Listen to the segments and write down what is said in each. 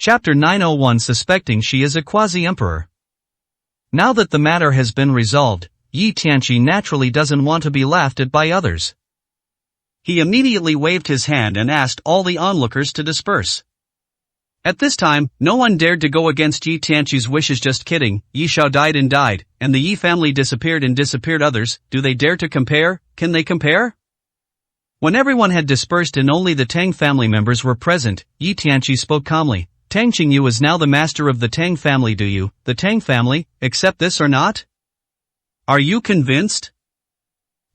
Chapter 901 Suspecting she is a quasi-emperor. Now that the matter has been resolved, Yi Tianqi naturally doesn't want to be laughed at by others. He immediately waved his hand and asked all the onlookers to disperse. At this time, no one dared to go against Yi Tianqi's wishes. Just kidding, Yi Shao died, and the Yi family disappeared. Others, do they dare to compare? Can they compare? When everyone had dispersed and only the Tang family members were present, Yi Tianqi spoke calmly. Tang Qingyu is now the master of the Tang family. Do you, the Tang family, accept this or not? Are you convinced?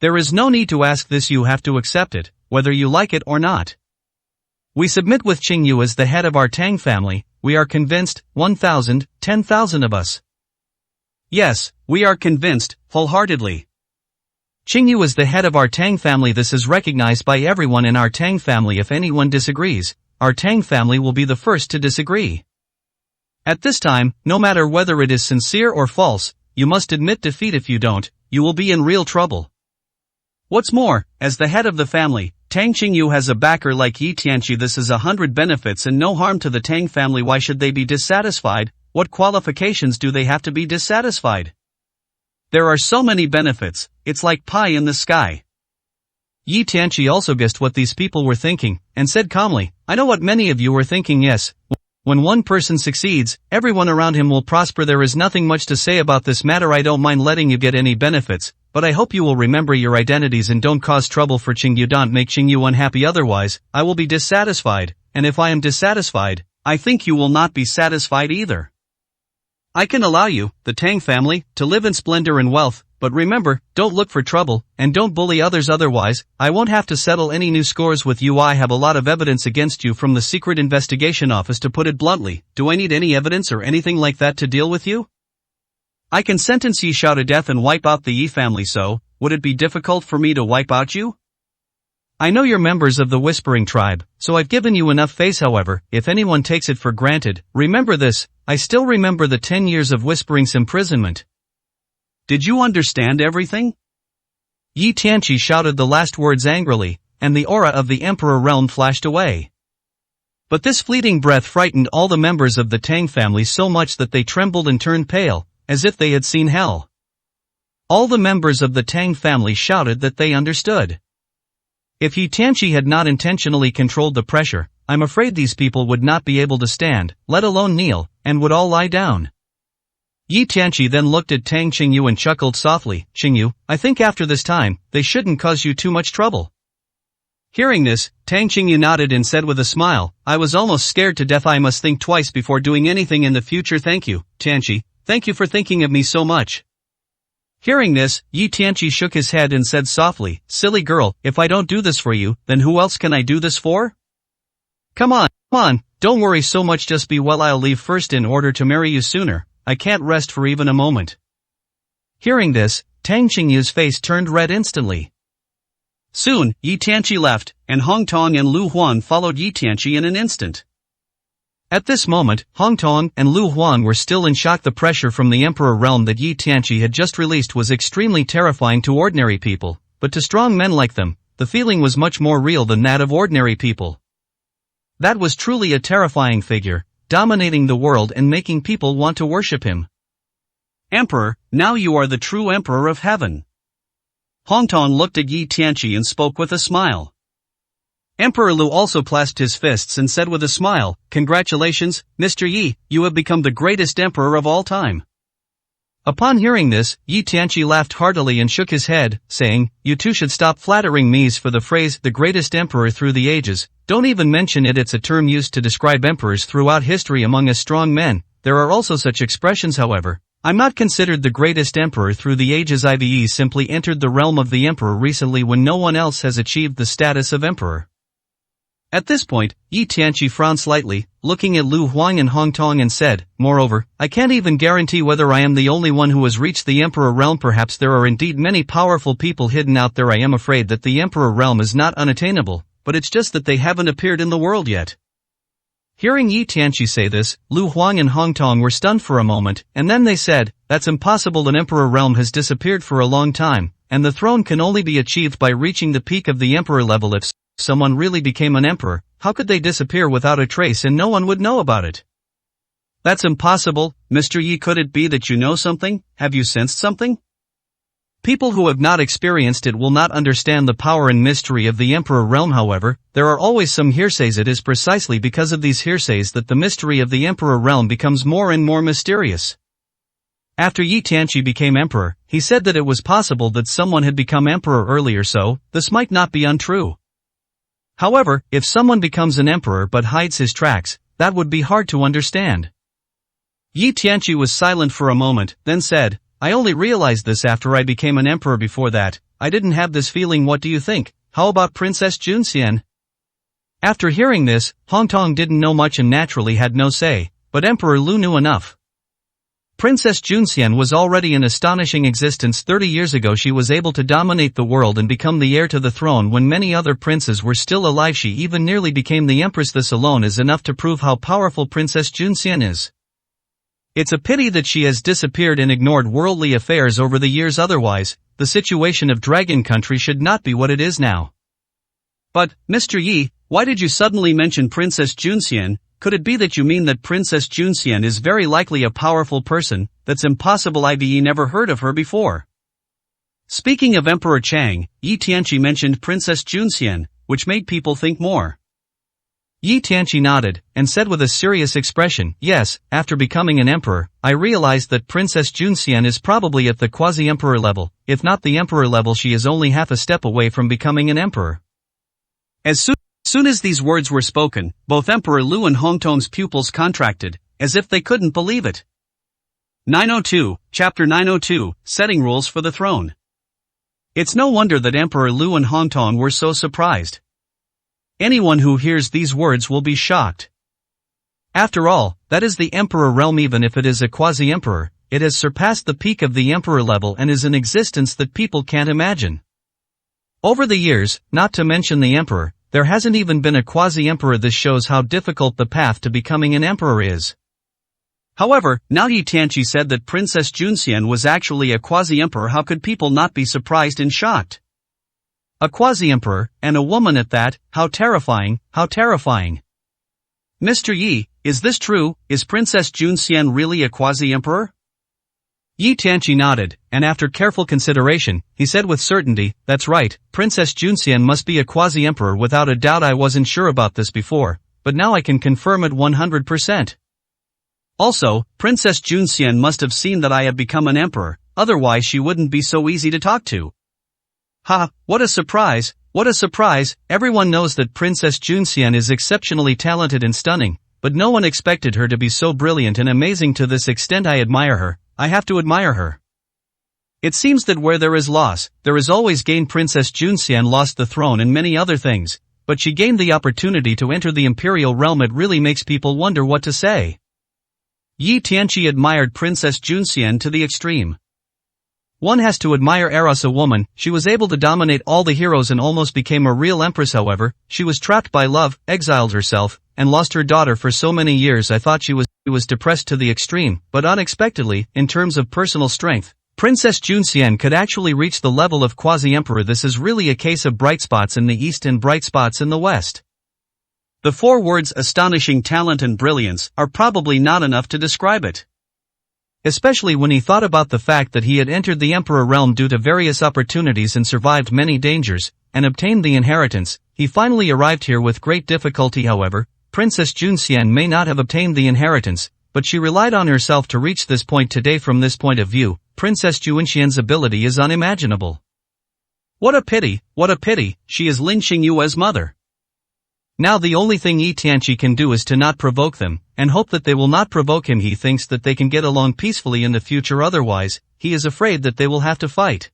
There is no need to ask this, you have to accept it, whether you like it or not. We submit with Qingyu as the head of our Tang family. We are convinced, 1,000, 10,000 of us. Yes, we are convinced, wholeheartedly. Qingyu is the head of our Tang family. This is recognized by everyone in our Tang family. If anyone disagrees, our Tang family will be the first to disagree. At this time, no matter whether it is sincere or false, you must admit defeat. If you don't, you will be in real trouble. What's more, as the head of the family, Tang Qingyu has a backer like Yi Tianqi. This is 100 benefits and no harm to the Tang family. Why should they be dissatisfied? What qualifications do they have to be dissatisfied? There are so many benefits, it's like pie in the sky. Yi Tianqi also guessed what these people were thinking, and said calmly, I know what many of you are thinking. Yes, when one person succeeds, everyone around him will prosper. There is nothing much to say about this matter. I don't mind letting you get any benefits, but I hope you will remember your identities and don't cause trouble for Qingyu. Don't make Qingyu unhappy, otherwise, I will be dissatisfied, and if I am dissatisfied, I think you will not be satisfied either. I can allow you, the Tang family, to live in splendor and wealth, but remember, don't look for trouble, and don't bully others, otherwise, I won't have to settle any new scores with you. I have a lot of evidence against you from the Secret Investigation Office. To put it bluntly, do I need any evidence or anything like that to deal with you? I can sentence Yi Shao to death and wipe out the Yi family, so, would it be difficult for me to wipe out you? I know you're members of the Whispering Tribe, so I've given you enough face. However, if anyone takes it for granted, remember this, I still remember the 10 years of Whispering's imprisonment. Did you understand everything? Yi Tianqi shouted the last words angrily, and the aura of the Emperor realm flashed away. But this fleeting breath frightened all the members of the Tang family so much that they trembled and turned pale, as if they had seen hell. All the members of the Tang family shouted that they understood. If Yi Tianqi had not intentionally controlled the pressure, I'm afraid these people would not be able to stand, let alone kneel, and would all lie down. Yi Tianqi then looked at Tang Qingyu and chuckled softly. Qingyu, I think after this time, they shouldn't cause you too much trouble. Hearing this, Tang Qingyu nodded and said with a smile, I was almost scared to death. I must think twice before doing anything in the future. Thank you, Tianqi, thank you for thinking of me so much. Hearing this, Yi Tianqi shook his head and said softly, silly girl, if I don't do this for you, then who else can I do this for? Come on, don't worry so much, just be well. I'll leave first in order to marry you sooner. I can't rest for even a moment. Hearing this, Tang Qingyu's face turned red instantly. Soon, Yi Tianqi left, and Hong Tong and Lu Huan followed Yi Tianqi in an instant. At this moment, Hong Tong and Lu Huan were still in shock. The pressure from the Emperor realm that Yi Tianqi had just released was extremely terrifying to ordinary people, but to strong men like them, the feeling was much more real than that of ordinary people. That was truly a terrifying figure, dominating the world and making people want to worship him. Emperor, now you are the true Emperor of Heaven. Hong Tong looked at Yi Tianqi and spoke with a smile. Emperor Lu also clasped his fists and said with a smile, Congratulations, Mr. Yi, you have become the greatest emperor of all time. Upon hearing this, Yi Tianqi laughed heartily and shook his head, saying, You two should stop flattering me for the phrase, the greatest emperor through the ages. Don't even mention it. It's a term used to describe emperors throughout history among us strong men. There are also such expressions, however. I'm not considered the greatest emperor through the ages. I've simply entered the realm of the emperor recently when no one else has achieved the status of emperor. At this point, Yi Tianqi frowned slightly, looking at Lu Huang and Hong Tong and said, Moreover, I can't even guarantee whether I am the only one who has reached the Emperor realm. Perhaps there are indeed many powerful people hidden out there. I am afraid that the Emperor realm is not unattainable, but it's just that they haven't appeared in the world yet. Hearing Yi Tianqi say this, Lu Huang and Hong Tong were stunned for a moment, and then they said, That's impossible. An Emperor realm has disappeared for a long time, and the throne can only be achieved by reaching the peak of the Emperor level. If someone really became an emperor, how could they disappear without a trace and no one would know about it? That's impossible, Mr. Yi. Could it be that you know something? Have you sensed something? People who have not experienced it will not understand the power and mystery of the Emperor realm. However, there are always some hearsays. It is precisely because of these hearsays that the mystery of the Emperor realm becomes more and more mysterious. After Yi Tianqi became emperor, he said that it was possible that someone had become emperor earlier, so this might not be untrue. However, if someone becomes an emperor but hides his tracks, that would be hard to understand. Yi Tianqi was silent for a moment, then said, I only realized this after I became an emperor. Before that, I didn't have this feeling. What do you think? How about Princess Junxian? After hearing this, Hong Tong didn't know much and naturally had no say, but Emperor Lu knew enough. Princess Junxian was already an astonishing existence. 30 years ago she was able to dominate the world and become the heir to the throne when many other princes were still alive. She even nearly became the empress. This alone is enough to prove how powerful Princess Junxian is. It's a pity that she has disappeared and ignored worldly affairs over the years. Otherwise, the situation of Dragon Country should not be what it is now. But, Mr. Yi, why did you suddenly mention Princess Junxian? Could it be that you mean that Princess Junxian is very likely a powerful person? That's impossible. I've never heard of her before. Speaking of Emperor Chang, Yi Tianqi mentioned Princess Junxian, which made people think more. Yi Tianqi nodded, and said with a serious expression, yes, after becoming an emperor, I realized that Princess Junxian is probably at the quasi-emperor level. If not the emperor level, she is only half a step away from becoming an emperor. As soon as these words were spoken, both Emperor Lu and Hong Tong's pupils contracted, as if they couldn't believe it. 902, Chapter 902, Setting Rules for the Throne. It's no wonder that Emperor Lu and Hong Tong were so surprised. Anyone who hears these words will be shocked. After all, that is the emperor realm. Even if it is a quasi-emperor, it has surpassed the peak of the emperor level and is an existence that people can't imagine. Over the years, not to mention the emperor, there hasn't even been a quasi-emperor. This shows how difficult the path to becoming an emperor is. However, now Yi Tianqi said that Princess Junxian was actually a quasi-emperor. How could people not be surprised and shocked? A quasi-emperor, and a woman at that, how terrifying, how terrifying. Mr. Yi, is this true? Is Princess Junxian really a quasi-emperor? Yi Tianqi nodded, and after careful consideration, he said with certainty, that's right, Princess Junxian must be a quasi-emperor without a doubt. I wasn't sure about this before, but now I can confirm it 100%. Also, Princess Junxian must have seen that I have become an emperor, otherwise she wouldn't be so easy to talk to. Ha, what a surprise, what a surprise. Everyone knows that Princess Junxian is exceptionally talented and stunning, but no one expected her to be so brilliant and amazing to this extent. I admire her, I have to admire her. It seems that where there is loss, there is always gain. Princess Junxian lost the throne and many other things, but she gained the opportunity to enter the imperial realm. It really makes people wonder what to say. Yi Tianqi admired Princess Junxian to the extreme. One has to admire Eros, a woman. She was able to dominate all the heroes and almost became a real empress. However, she was trapped by love, exiled herself, and lost her daughter for so many years. I thought she was depressed to the extreme, but unexpectedly, in terms of personal strength, Princess Junxian could actually reach the level of quasi-emperor. This is really a case of bright spots in the east and bright spots in the west. The four words astonishing talent and brilliance are probably not enough to describe it. Especially when he thought about the fact that he had entered the emperor realm due to various opportunities and survived many dangers, and obtained the inheritance. He finally arrived here with great difficulty. However, Princess Junxian may not have obtained the inheritance, but she relied on herself to reach this point today. From this point of view, Princess Junxian's ability is unimaginable. What a pity, she is Lin Xingyue's mother. Now the only thing Yi Tianqi can do is to not provoke them, and hope that they will not provoke him. He thinks that they can get along peacefully in the future, otherwise, he is afraid that they will have to fight.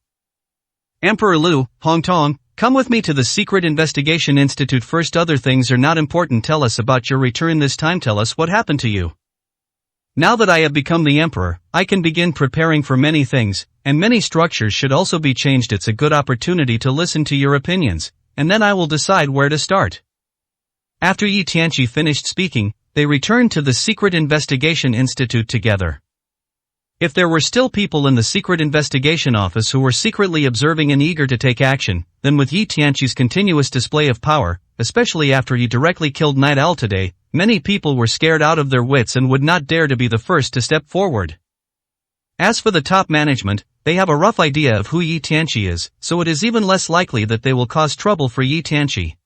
Emperor Lu, Hong Tong, come with me to the Secret Investigation Institute first. Other things are not important. Tell us about your return this time. Tell us what happened to you. Now that I have become the emperor, I can begin preparing for many things, and many structures should also be changed. It's a good opportunity to listen to your opinions, and then I will decide where to start. After Yi Tianqi finished speaking, they returned to the Secret Investigation Institute together. If there were still people in the Secret Investigation Office who were secretly observing and eager to take action, then with Yi Tianqi's continuous display of power, especially after he directly killed Night Owl today, many people were scared out of their wits and would not dare to be the first to step forward. As for the top management, they have a rough idea of who Yi Tianqi is, so it is even less likely that they will cause trouble for Yi Tianqi.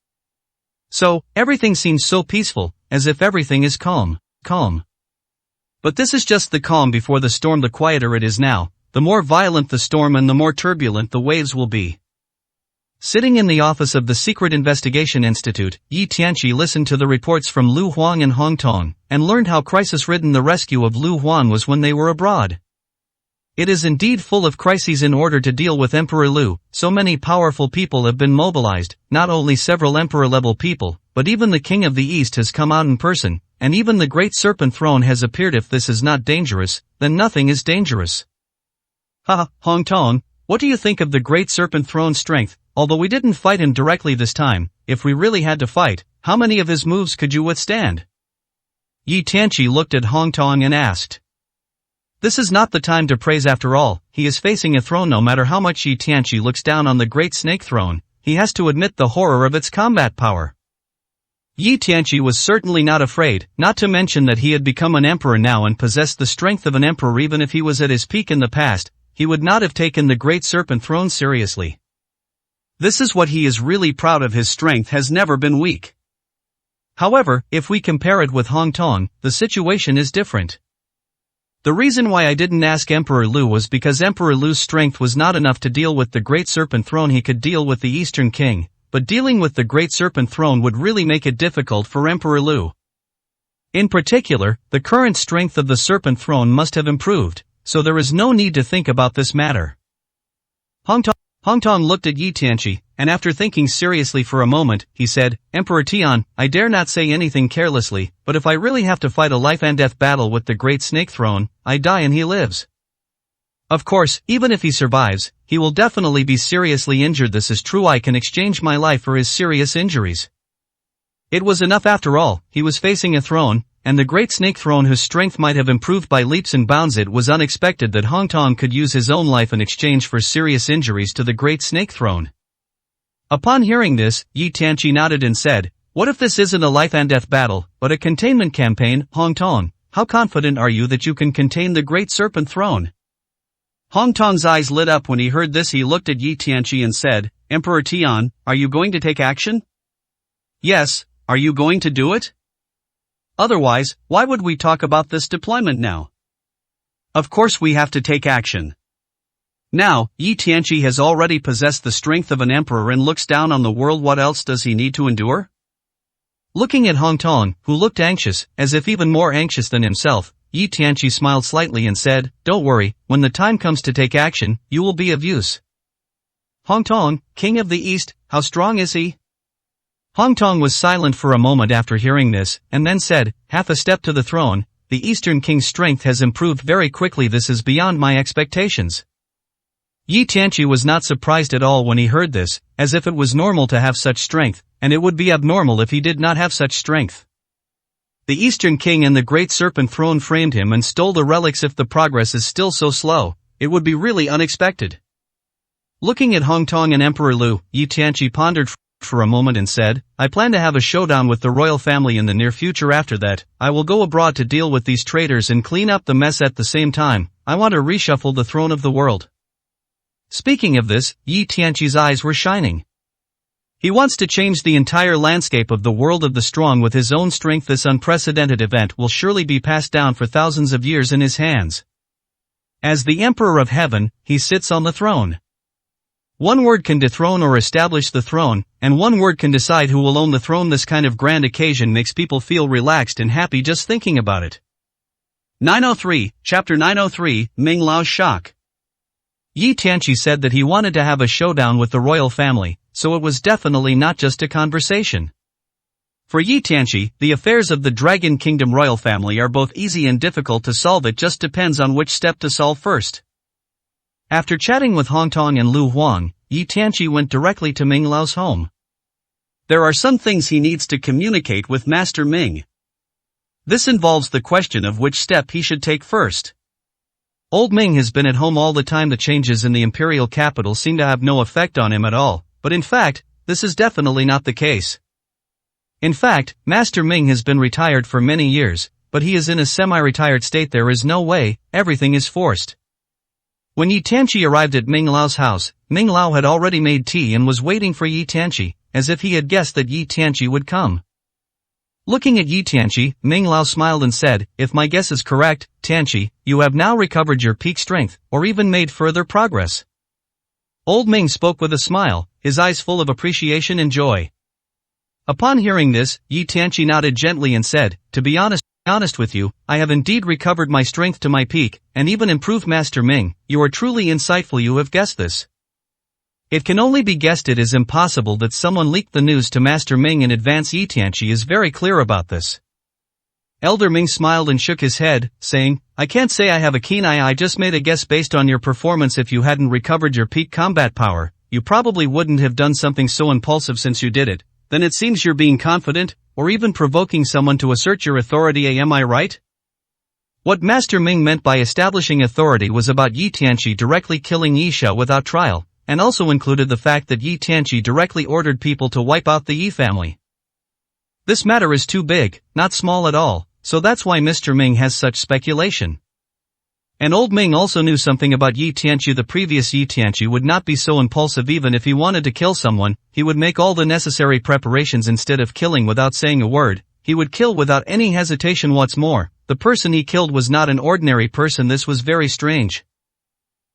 So, everything seems so peaceful, as if everything is calm. But this is just the calm before the storm. The quieter it is now, the more violent the storm and the more turbulent the waves will be. Sitting in the office of the Secret Investigation Institute, Yi Tianqi listened to the reports from Lu Huang and Hong Tong, and learned how crisis-ridden the rescue of Lu Huan was when they were abroad. It is indeed full of crises. In order to deal with Emperor Lu, so many powerful people have been mobilized, not only several emperor-level people, but even the King of the East has come out in person, and even the Great Serpent Throne has appeared. If this is not dangerous, then nothing is dangerous. Hong Tong, what do you think of the Great Serpent Throne's strength? Although we didn't fight him directly this time, if we really had to fight, how many of his moves could you withstand? Yi Tianqi looked at Hong Tong and asked. This is not the time to praise. After all, he is facing a throne. No matter how much Yi Tianqi looks down on the Great Snake Throne, he has to admit the horror of its combat power. Yi Tianqi was certainly not afraid, not to mention that he had become an emperor now and possessed the strength of an emperor. Even if he was at his peak in the past, he would not have taken the Great Serpent Throne seriously. This is what he is really proud of. His strength has never been weak. However, if we compare it with Hong Tong, the situation is different. The reason why I didn't ask Emperor Lu was because Emperor Lu's strength was not enough to deal with the Great Serpent Throne. He could deal with the Eastern King, but dealing with the Great Serpent Throne would really make it difficult for Emperor Lu. In particular, the current strength of the Serpent Throne must have improved, so there is no need to think about this matter. Hong Tong looked at Yi Tianqi, and after thinking seriously for a moment, he said, Emperor Tian, I dare not say anything carelessly, but if I really have to fight a life-and-death battle with the Great Snake Throne, I die and he lives. Of course, even if he survives, he will definitely be seriously injured. This is true. I can exchange my life for his serious injuries. It was enough after all. He was facing a throne, and the Great Snake Throne whose strength might have improved by leaps and bounds. It was unexpected that Hong Tong could use his own life in exchange for serious injuries to the Great Snake Throne. Upon hearing this, Yi Tianqi nodded and said, what if this isn't a life-and-death battle, but a containment campaign? Hong Tong, how confident are you that you can contain the Great Serpent Throne? Hong Tong's eyes lit up when he heard this. He looked at Yi Tianqi and said, Emperor Tian, are you going to take action? Yes, are you going to do it? Otherwise, why would we talk about this deployment now? Of course we have to take action. Now, Yi Tianqi has already possessed the strength of an emperor and looks down on the world. What else does he need to endure? Looking at Hong Tong, who looked anxious, as if even more anxious than himself, Yi Tianqi smiled slightly and said, don't worry, when the time comes to take action, you will be of use. Hong Tong, King of the East, how strong is he? Hong Tong was silent for a moment after hearing this, and then said, half a step to the throne, the Eastern King's strength has improved very quickly. This is beyond my expectations. Yi Tianqi was not surprised at all when he heard this, as if it was normal to have such strength, and it would be abnormal if he did not have such strength. The Eastern King and the Great Serpent Throne framed him and stole the relics. If the progress is still so slow, it would be really unexpected. Looking at Hong Tong and Emperor Lu, Yi Tianqi pondered for a moment and said, I plan to have a showdown with the royal family in the near future. After that, I will go abroad to deal with these traitors and clean up the mess. At the same time, I want to reshuffle the throne of the world. Speaking of this, Yi Tianqi's eyes were shining. He wants to change the entire landscape of the world of the strong with his own strength. This unprecedented event will surely be passed down for thousands of years in his hands. As the Emperor of Heaven, he sits on the throne. One word can dethrone or establish the throne, and one word can decide who will own the throne. This kind of grand occasion makes people feel relaxed and happy just thinking about it. 903, Chapter 903, Ming Lao's Shock. Yi Tianqi said that he wanted to have a showdown with the royal family, so it was definitely not just a conversation. For Yi Tianqi, the affairs of the Dragon Kingdom royal family are both easy and difficult to solve. It just depends on which step to solve first. After chatting with Hong Tong and Lu Huang, Yi Tianqi went directly to Ming Lao's home. There are some things he needs to communicate with Master Ming. This involves the question of which step he should take first. Old Ming has been at home all the time. The changes in the imperial capital seem to have no effect on him at all, but in fact, this is definitely not the case. In fact, Master Ming has been retired for many years, but he is in a semi-retired state. There is no way, everything is forced. When Yi Tianqi arrived at Ming Lao's house, Ming Lao had already made tea and was waiting for Yi Tianqi, as if he had guessed that Yi Tianqi would come. Looking at Yi Tianqi, Ming Lao smiled and said, "If my guess is correct, Tianqi, you have now recovered your peak strength, or even made further progress." Old Ming spoke with a smile, his eyes full of appreciation and joy. Upon hearing this, Yi Tianqi nodded gently and said, "To be honest with you, I have indeed recovered my strength to my peak, and even improved. Master Ming, you are truly insightful. You have guessed this. It can only be guessed. It is impossible that someone leaked the news to Master Ming in advance. Yi Tianqi is very clear about this." Elder Ming smiled and shook his head, saying, "I can't say I have a keen eye. I just made a guess based on your performance. If you hadn't recovered your peak combat power, you probably wouldn't have done something so impulsive. Since you did it, then it seems you're being confident, or even provoking someone to assert your authority. Am I right?" What Master Ming meant by establishing authority was about Yi Tianqi directly killing Yi Shao without trial, and also included the fact that Yi Tianqi directly ordered people to wipe out the Yi family. This matter is too big, not small at all, so that's why Mr. Ming has such speculation. And Old Ming also knew something about Yi Tianqi. The previous Yi Tianqi would not be so impulsive. Even if he wanted to kill someone, he would make all the necessary preparations. Instead of killing without saying a word, he would kill without any hesitation. What's more, the person he killed was not an ordinary person. This was very strange.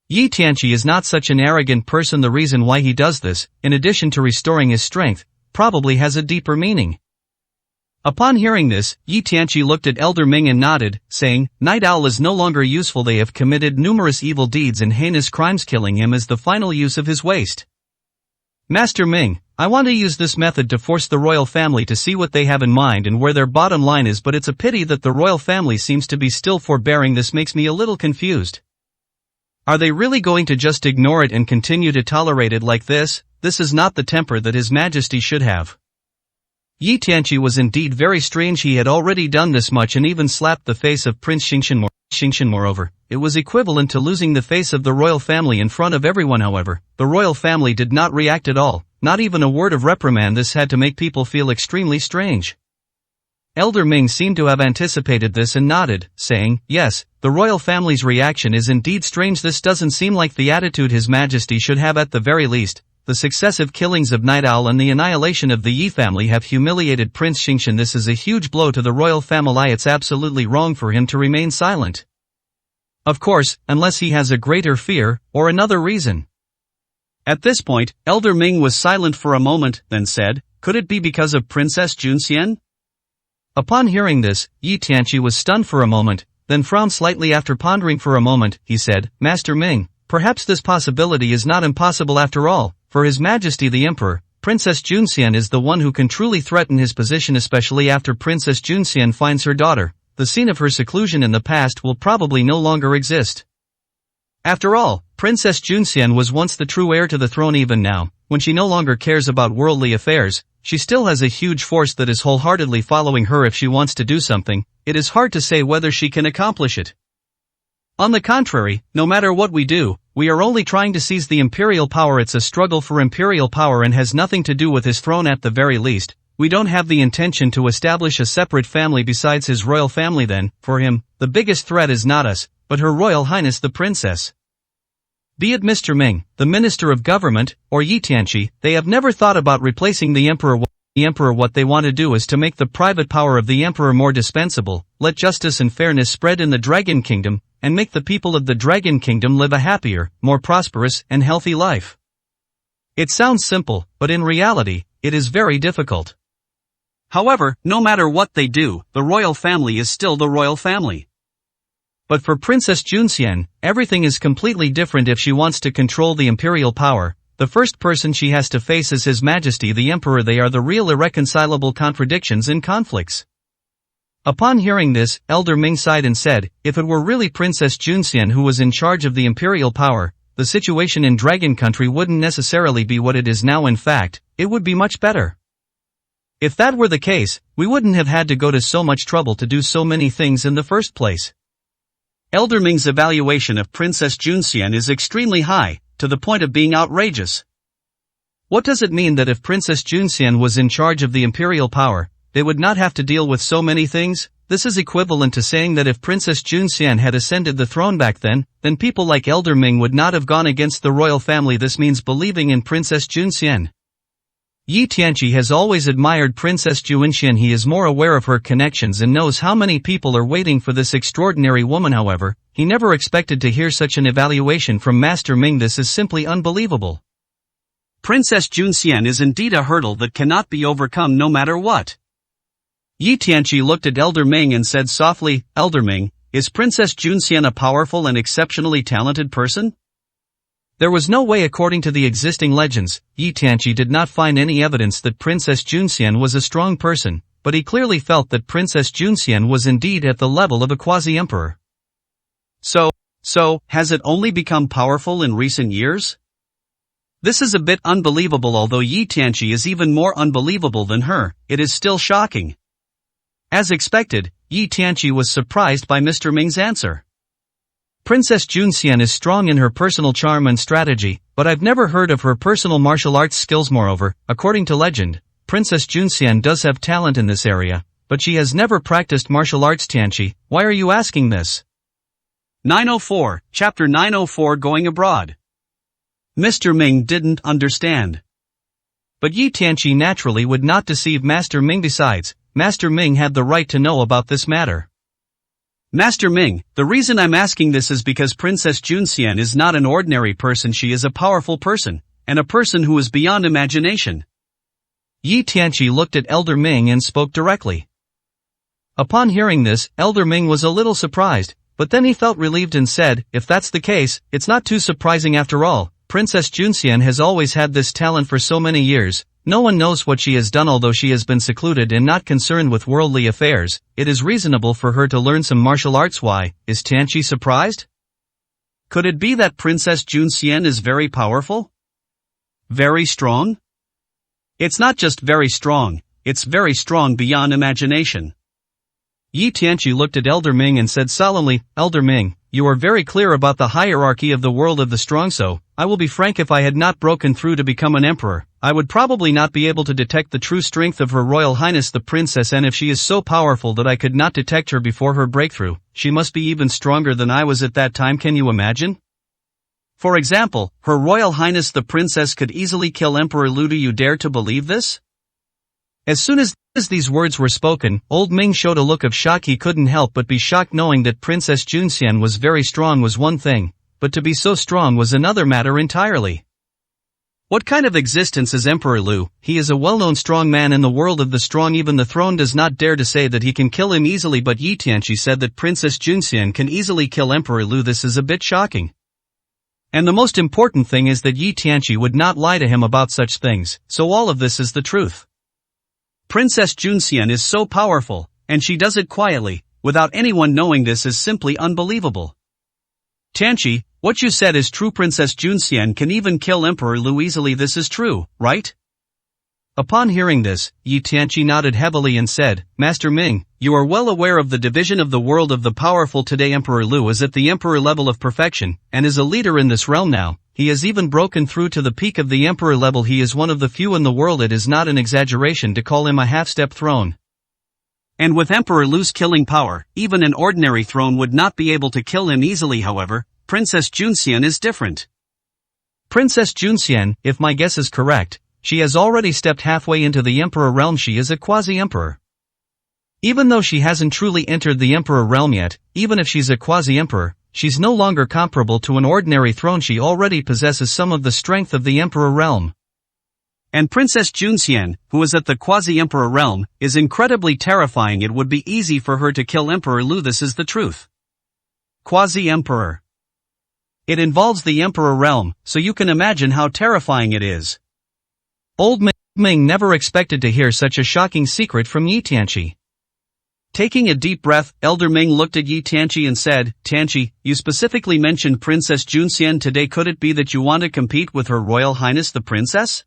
Yi Tianqi is not such an arrogant person. The reason why he does this, in addition to restoring his strength, probably has a deeper meaning. Upon hearing this, Yi Tianqi looked at Elder Ming and nodded, saying, "Night Owl is no longer useful. They have committed numerous evil deeds and heinous crimes. Killing him is the final use of his waste. Master Ming, I want to use this method to force the royal family to see what they have in mind and where their bottom line is, but it's a pity that the royal family seems to be still forbearing. This makes me a little confused. Are they really going to just ignore it and continue to tolerate it like this? This is not the temper that His Majesty should have." Yi Tianqi was indeed very strange. He had already done this much and even slapped the face of Prince Xingqian. Moreover, it was equivalent to losing the face of the royal family in front of everyone. However, the royal family did not react at all, not even a word of reprimand. This had to make people feel extremely strange. Elder Ming seemed to have anticipated this and nodded, saying, "Yes, the royal family's reaction is indeed strange. This doesn't seem like the attitude His Majesty should have. At the very least, the successive killings of Night Owl and the annihilation of the Yi family have humiliated Prince Xingqian. This is a huge blow to the royal family. It's absolutely wrong for him to remain silent. Of course, unless he has a greater fear, or another reason." At this point, Elder Ming was silent for a moment, then said, "Could it be because of Princess Junxian?" Upon hearing this, Yi Tianqi was stunned for a moment, then frowned slightly. After pondering for a moment, he said, "Master Ming, perhaps this possibility is not impossible after all. For His Majesty the Emperor, Princess Junxian is the one who can truly threaten his position, especially after Princess Junxian finds her daughter. The scene of her seclusion in the past will probably no longer exist. After all, Princess Junxian was once the true heir to the throne. Even now, when she no longer cares about worldly affairs, she still has a huge force that is wholeheartedly following her. If she wants to do something, it is hard to say whether she can accomplish it. On the contrary, no matter what we do, we are only trying to seize the imperial power. It's a struggle for imperial power and has nothing to do with his throne. At the very least, we don't have the intention to establish a separate family besides his royal family. Then, for him, the biggest threat is not us, but Her Royal Highness the Princess. Be it Mr. Ming, the Minister of Government, or Yi Tianqi, they have never thought about replacing the Emperor. What they want to do is to make the private power of the Emperor more dispensable, let justice and fairness spread in the Dragon Kingdom, and make the people of the Dragon Kingdom live a happier, more prosperous, and healthy life. It sounds simple, but in reality, it is very difficult. However, no matter what they do, the royal family is still the royal family. But for Princess Junxian, everything is completely different. If she wants to control the imperial power, the first person she has to face is His Majesty the Emperor. They are the real irreconcilable contradictions and conflicts. Upon hearing this, Elder Ming sighed and said, "If it were really Princess Junxian who was in charge of the imperial power, the situation in Dragon Country wouldn't necessarily be what it is now. In fact, it would be much better. If that were the case, we wouldn't have had to go to so much trouble to do so many things in the first place." Elder Ming's evaluation of Princess Junxian is extremely high, to the point of being outrageous. What does it mean that if Princess Junxian was in charge of the imperial power, they would not have to deal with so many things. This is equivalent to saying that if Princess Junxian had ascended the throne back then people like Elder Ming would not have gone against the royal family. This means believing in Princess Junxian. Yi Tianqi has always admired Princess Junxian. He is more aware of her connections and knows how many people are waiting for this extraordinary woman. However, he never expected to hear such an evaluation from Master Ming. This is simply unbelievable. Princess Junxian is indeed a hurdle that cannot be overcome no matter what. Yi Tianqi looked at Elder Ming and said softly, Elder Ming, is Princess Junxian a powerful and exceptionally talented person? There was no way. According to the existing legends, Yi Tianqi did not find any evidence that Princess Junxian was a strong person, but he clearly felt that Princess Junxian was indeed at the level of a quasi-emperor. So, has it only become powerful in recent years? This is a bit unbelievable. Although Yi Tianqi is even more unbelievable than her, it is still shocking. As expected, Yi Tianqi was surprised by Mr. Ming's answer. Princess Junxian is strong in her personal charm and strategy, but I've never heard of her personal martial arts skills. Moreover, according to legend, Princess Junxian does have talent in this area, but she has never practiced martial arts. Tianqi, why are you asking this? 904, Chapter 904 Going Abroad. Mr. Ming didn't understand. But Yi Tianqi naturally would not deceive Master Ming. Besides, Master Ming had the right to know about this matter. Master Ming, the reason I'm asking this is because Princess Junxian is not an ordinary person. She is a powerful person, and a person who is beyond imagination. Yi Tianqi looked at Elder Ming and spoke directly. Upon hearing this, Elder Ming was a little surprised, but then he felt relieved and said, if that's the case, it's not too surprising after all. Princess Junxian has always had this talent for so many years. No one knows what she has done. Although she has been secluded and not concerned with worldly affairs, it is reasonable for her to learn some martial arts. Why, is Tianqi surprised? Could it be that Princess Junxian is very powerful? Very strong? It's not just very strong, it's very strong beyond imagination. Yi Tianqi looked at Elder Ming and said solemnly, Elder Ming, you are very clear about the hierarchy of the world of the strong. So, I will be frank, if I had not broken through to become an emperor, I would probably not be able to detect the true strength of Her Royal Highness the Princess. And if she is so powerful that I could not detect her before her breakthrough, she must be even stronger than I was at that time. Can you imagine? For example, Her Royal Highness the Princess could easily kill Emperor Lu. Do you dare to believe this? As soon as these words were spoken, Old Ming showed a look of shock. He couldn't help but be shocked. Knowing that Princess Junxian was very strong was one thing, but to be so strong was another matter entirely. What kind of existence is Emperor Lu? He is a well-known strong man in the world of the strong. Even the throne does not dare to say that he can kill him easily. But Yi Tianqi said that Princess Junxian can easily kill Emperor Lu. This is a bit shocking. And the most important thing is that Yi Tianqi would not lie to him about such things, so all of this is the truth. Princess Junxian is so powerful, and she does it quietly, without anyone knowing. This is simply unbelievable. Tianqi, what you said is true. Princess Junxian can even kill Emperor Lu easily. This is true, right? Upon hearing this, Yi Tianqi nodded heavily and said, Master Ming, you are well aware of the division of the world of the powerful today. Emperor Lu is at the emperor level of perfection, and is a leader in this realm now. He has even broken through to the peak of the emperor level. He is one of the few in the world. It is not an exaggeration to call him a half-step throne. And with Emperor Lu's killing power, even an ordinary throne would not be able to kill him easily. However, Princess Junxian is different. Princess Junxian, if my guess is correct, she has already stepped halfway into the emperor realm. She is a quasi-emperor. Even though she hasn't truly entered the emperor realm yet, even if she's a quasi-emperor, she's no longer comparable to an ordinary throne. She already possesses some of the strength of the emperor realm. And Princess Junxian, who is at the quasi-emperor realm, is incredibly terrifying. It would be easy for her to kill Emperor Lu. This is the truth. Quasi-emperor. It involves the emperor realm, so you can imagine how terrifying it is. Old Ming never expected to hear such a shocking secret from Yi Tianqi. Taking a deep breath, Elder Ming looked at Yi Tianqi and said, Tianqi, you specifically mentioned Princess Junxian today. Could it be that you want to compete with Her Royal Highness the Princess?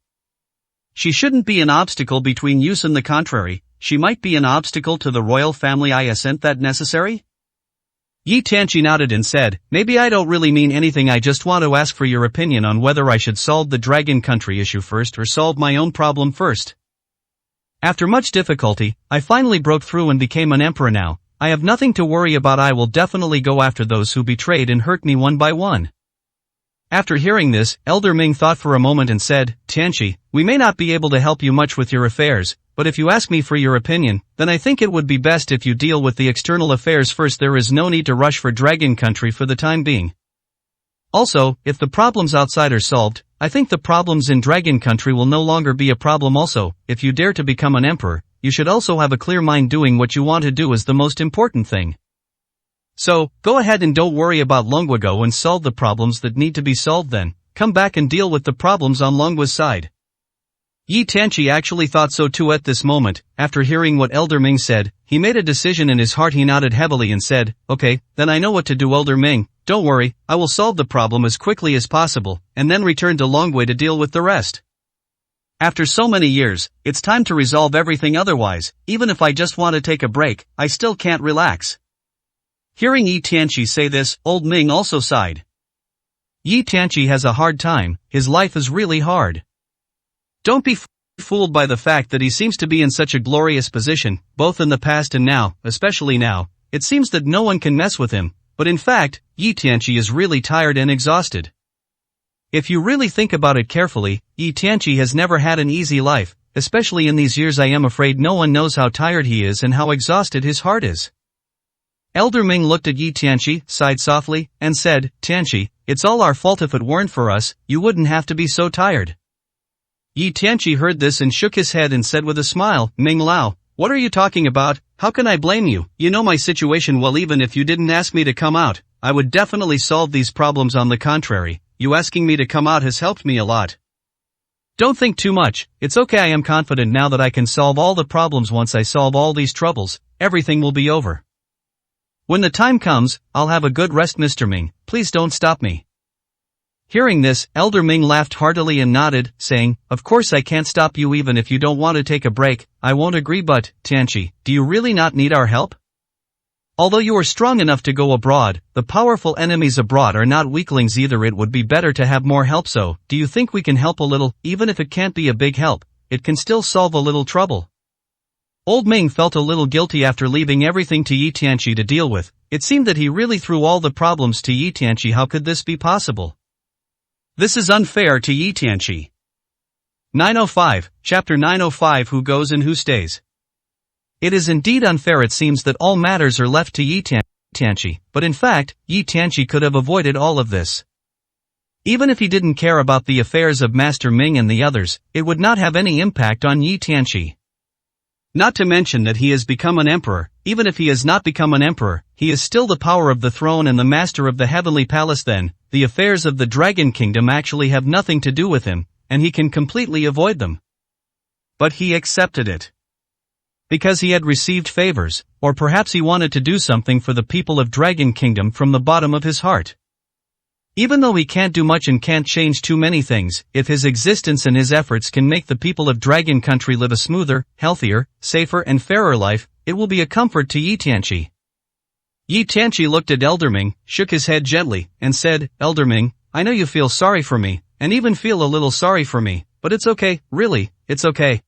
She shouldn't be an obstacle between you and the contrary, she might be an obstacle to the royal family. Isn't that necessary? Yi Tianqi nodded and said, maybe I don't really mean anything. I just want to ask for your opinion on whether I should solve the Dragon Country issue first or solve my own problem first. After much difficulty, I finally broke through and became an emperor now. I have nothing to worry about. I will definitely go after those who betrayed and hurt me one by one. After hearing this, Elder Ming thought for a moment and said, Tianqi, we may not be able to help you much with your affairs, but if you ask me for your opinion, then I think it would be best if you deal with the external affairs first. There is no need to rush for Dragon Country for the time being. Also, if the problems outside are solved, I think the problems in Dragon Country will no longer be a problem. Also, if you dare to become an emperor, you should also have a clear mind. Doing what you want to do is the most important thing. So, go ahead and don't worry about Longwa. Go and solve the problems that need to be solved, then come back and deal with the problems on Longwa's side. Yi Tianqi actually thought so too at this moment. After hearing what Elder Ming said, he made a decision in his heart. He nodded heavily and said, okay, then I know what to do. Elder Ming, don't worry, I will solve the problem as quickly as possible, and then return to Longwei to deal with the rest. After so many years, it's time to resolve everything. Otherwise, even if I just want to take a break, I still can't relax. Hearing Yi Tianqi say this, Old Ming also sighed. Yi Tianqi has a hard time. His life is really hard. Don't be fooled by the fact that he seems to be in such a glorious position, both in the past and now, especially now. It seems that no one can mess with him, but in fact, Yi Tianqi is really tired and exhausted. If you really think about it carefully, Yi Tianqi has never had an easy life, especially in these years. I am afraid no one knows how tired he is and how exhausted his heart is. Elder Ming looked at Yi Tianqi, sighed softly, and said, Tianqi, it's all our fault. If it weren't for us, you wouldn't have to be so tired. Yi Tianqi heard this and shook his head and said with a smile, Ming Lao, what are you talking about? How can I blame you? You know my situation well. Even if you didn't ask me to come out, I would definitely solve these problems. On the contrary, you asking me to come out has helped me a lot. Don't think too much, it's okay. I am confident now that I can solve all the problems. Once I solve all these troubles, everything will be over. When the time comes, I'll have a good rest. Mr. Ming, please don't stop me. Hearing this, Elder Ming laughed heartily and nodded, saying, of course I can't stop you even if you don't want to take a break. I won't agree. But, Tianqi, do you really not need our help? Although you are strong enough to go abroad, the powerful enemies abroad are not weaklings either. It would be better to have more help. So, do you think we can help a little? Even if it can't be a big help, it can still solve a little trouble. Old Ming felt a little guilty after leaving everything to Yi Tianqi to deal with. It seemed that he really threw all the problems to Yi Tianqi. How could this be possible? This is unfair to Yi Tianqi. 905, Chapter 905. Who goes and who stays? It is indeed unfair. It seems that all matters are left to Yi Tianqi, but in fact, Yi Tianqi could have avoided all of this. Even if he didn't care about the affairs of Master Ming and the others, it would not have any impact on Yi Tianqi. Not to mention that he has become an emperor. Even if he has not become an emperor, he is still the power of the throne and the master of the heavenly palace. Then, the affairs of the Dragon Kingdom actually have nothing to do with him, and he can completely avoid them. But he accepted it. Because he had received favors, or perhaps he wanted to do something for the people of Dragon Kingdom from the bottom of his heart. Even though he can't do much and can't change too many things, if his existence and his efforts can make the people of Dragon Country live a smoother, healthier, safer and fairer life, it will be a comfort to Yi Tianqi. Yi Tianqi looked at Elder Ming, shook his head gently, and said, Elder Ming, I know you feel sorry for me, and even feel a little sorry for me, but it's okay, really, it's okay.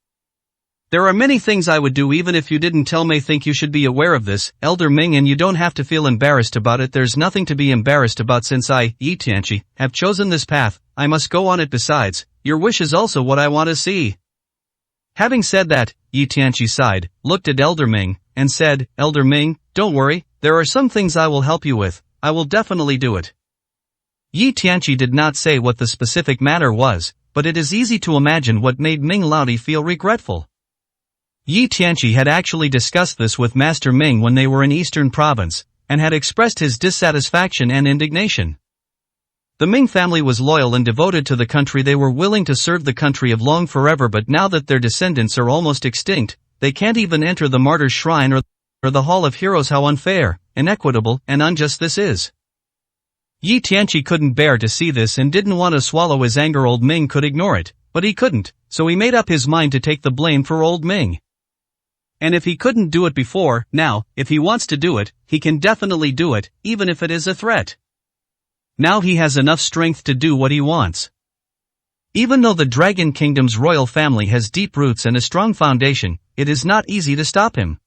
There are many things I would do even if you didn't tell me. Think you should be aware of this, Elder Ming, and you don't have to feel embarrassed about it. There's nothing to be embarrassed about. Since I, Yi Tianqi, have chosen this path, I must go on it. Besides, your wish is also what I want to see. Having said that, Yi Tianqi sighed, looked at Elder Ming, and said, Elder Ming, don't worry, there are some things I will help you with. I will definitely do it. Yi Tianqi did not say what the specific matter was, but it is easy to imagine what made Ming Laodi feel regretful. Yi Tianqi had actually discussed this with Master Ming when they were in Eastern Province, and had expressed his dissatisfaction and indignation. The Ming family was loyal and devoted to the country. They were willing to serve the country of Long forever, but now that their descendants are almost extinct, they can't even enter the Martyr's Shrine or the Hall of Heroes. How unfair, inequitable, and unjust this is. Yi Tianqi couldn't bear to see this and didn't want to swallow his anger. Old Ming could ignore it, but he couldn't, so he made up his mind to take the blame for Old Ming. And if he couldn't do it before, now, if he wants to do it, he can definitely do it, even if it is a threat. Now he has enough strength to do what he wants. Even though the Dragon Kingdom's royal family has deep roots and a strong foundation, it is not easy to stop him.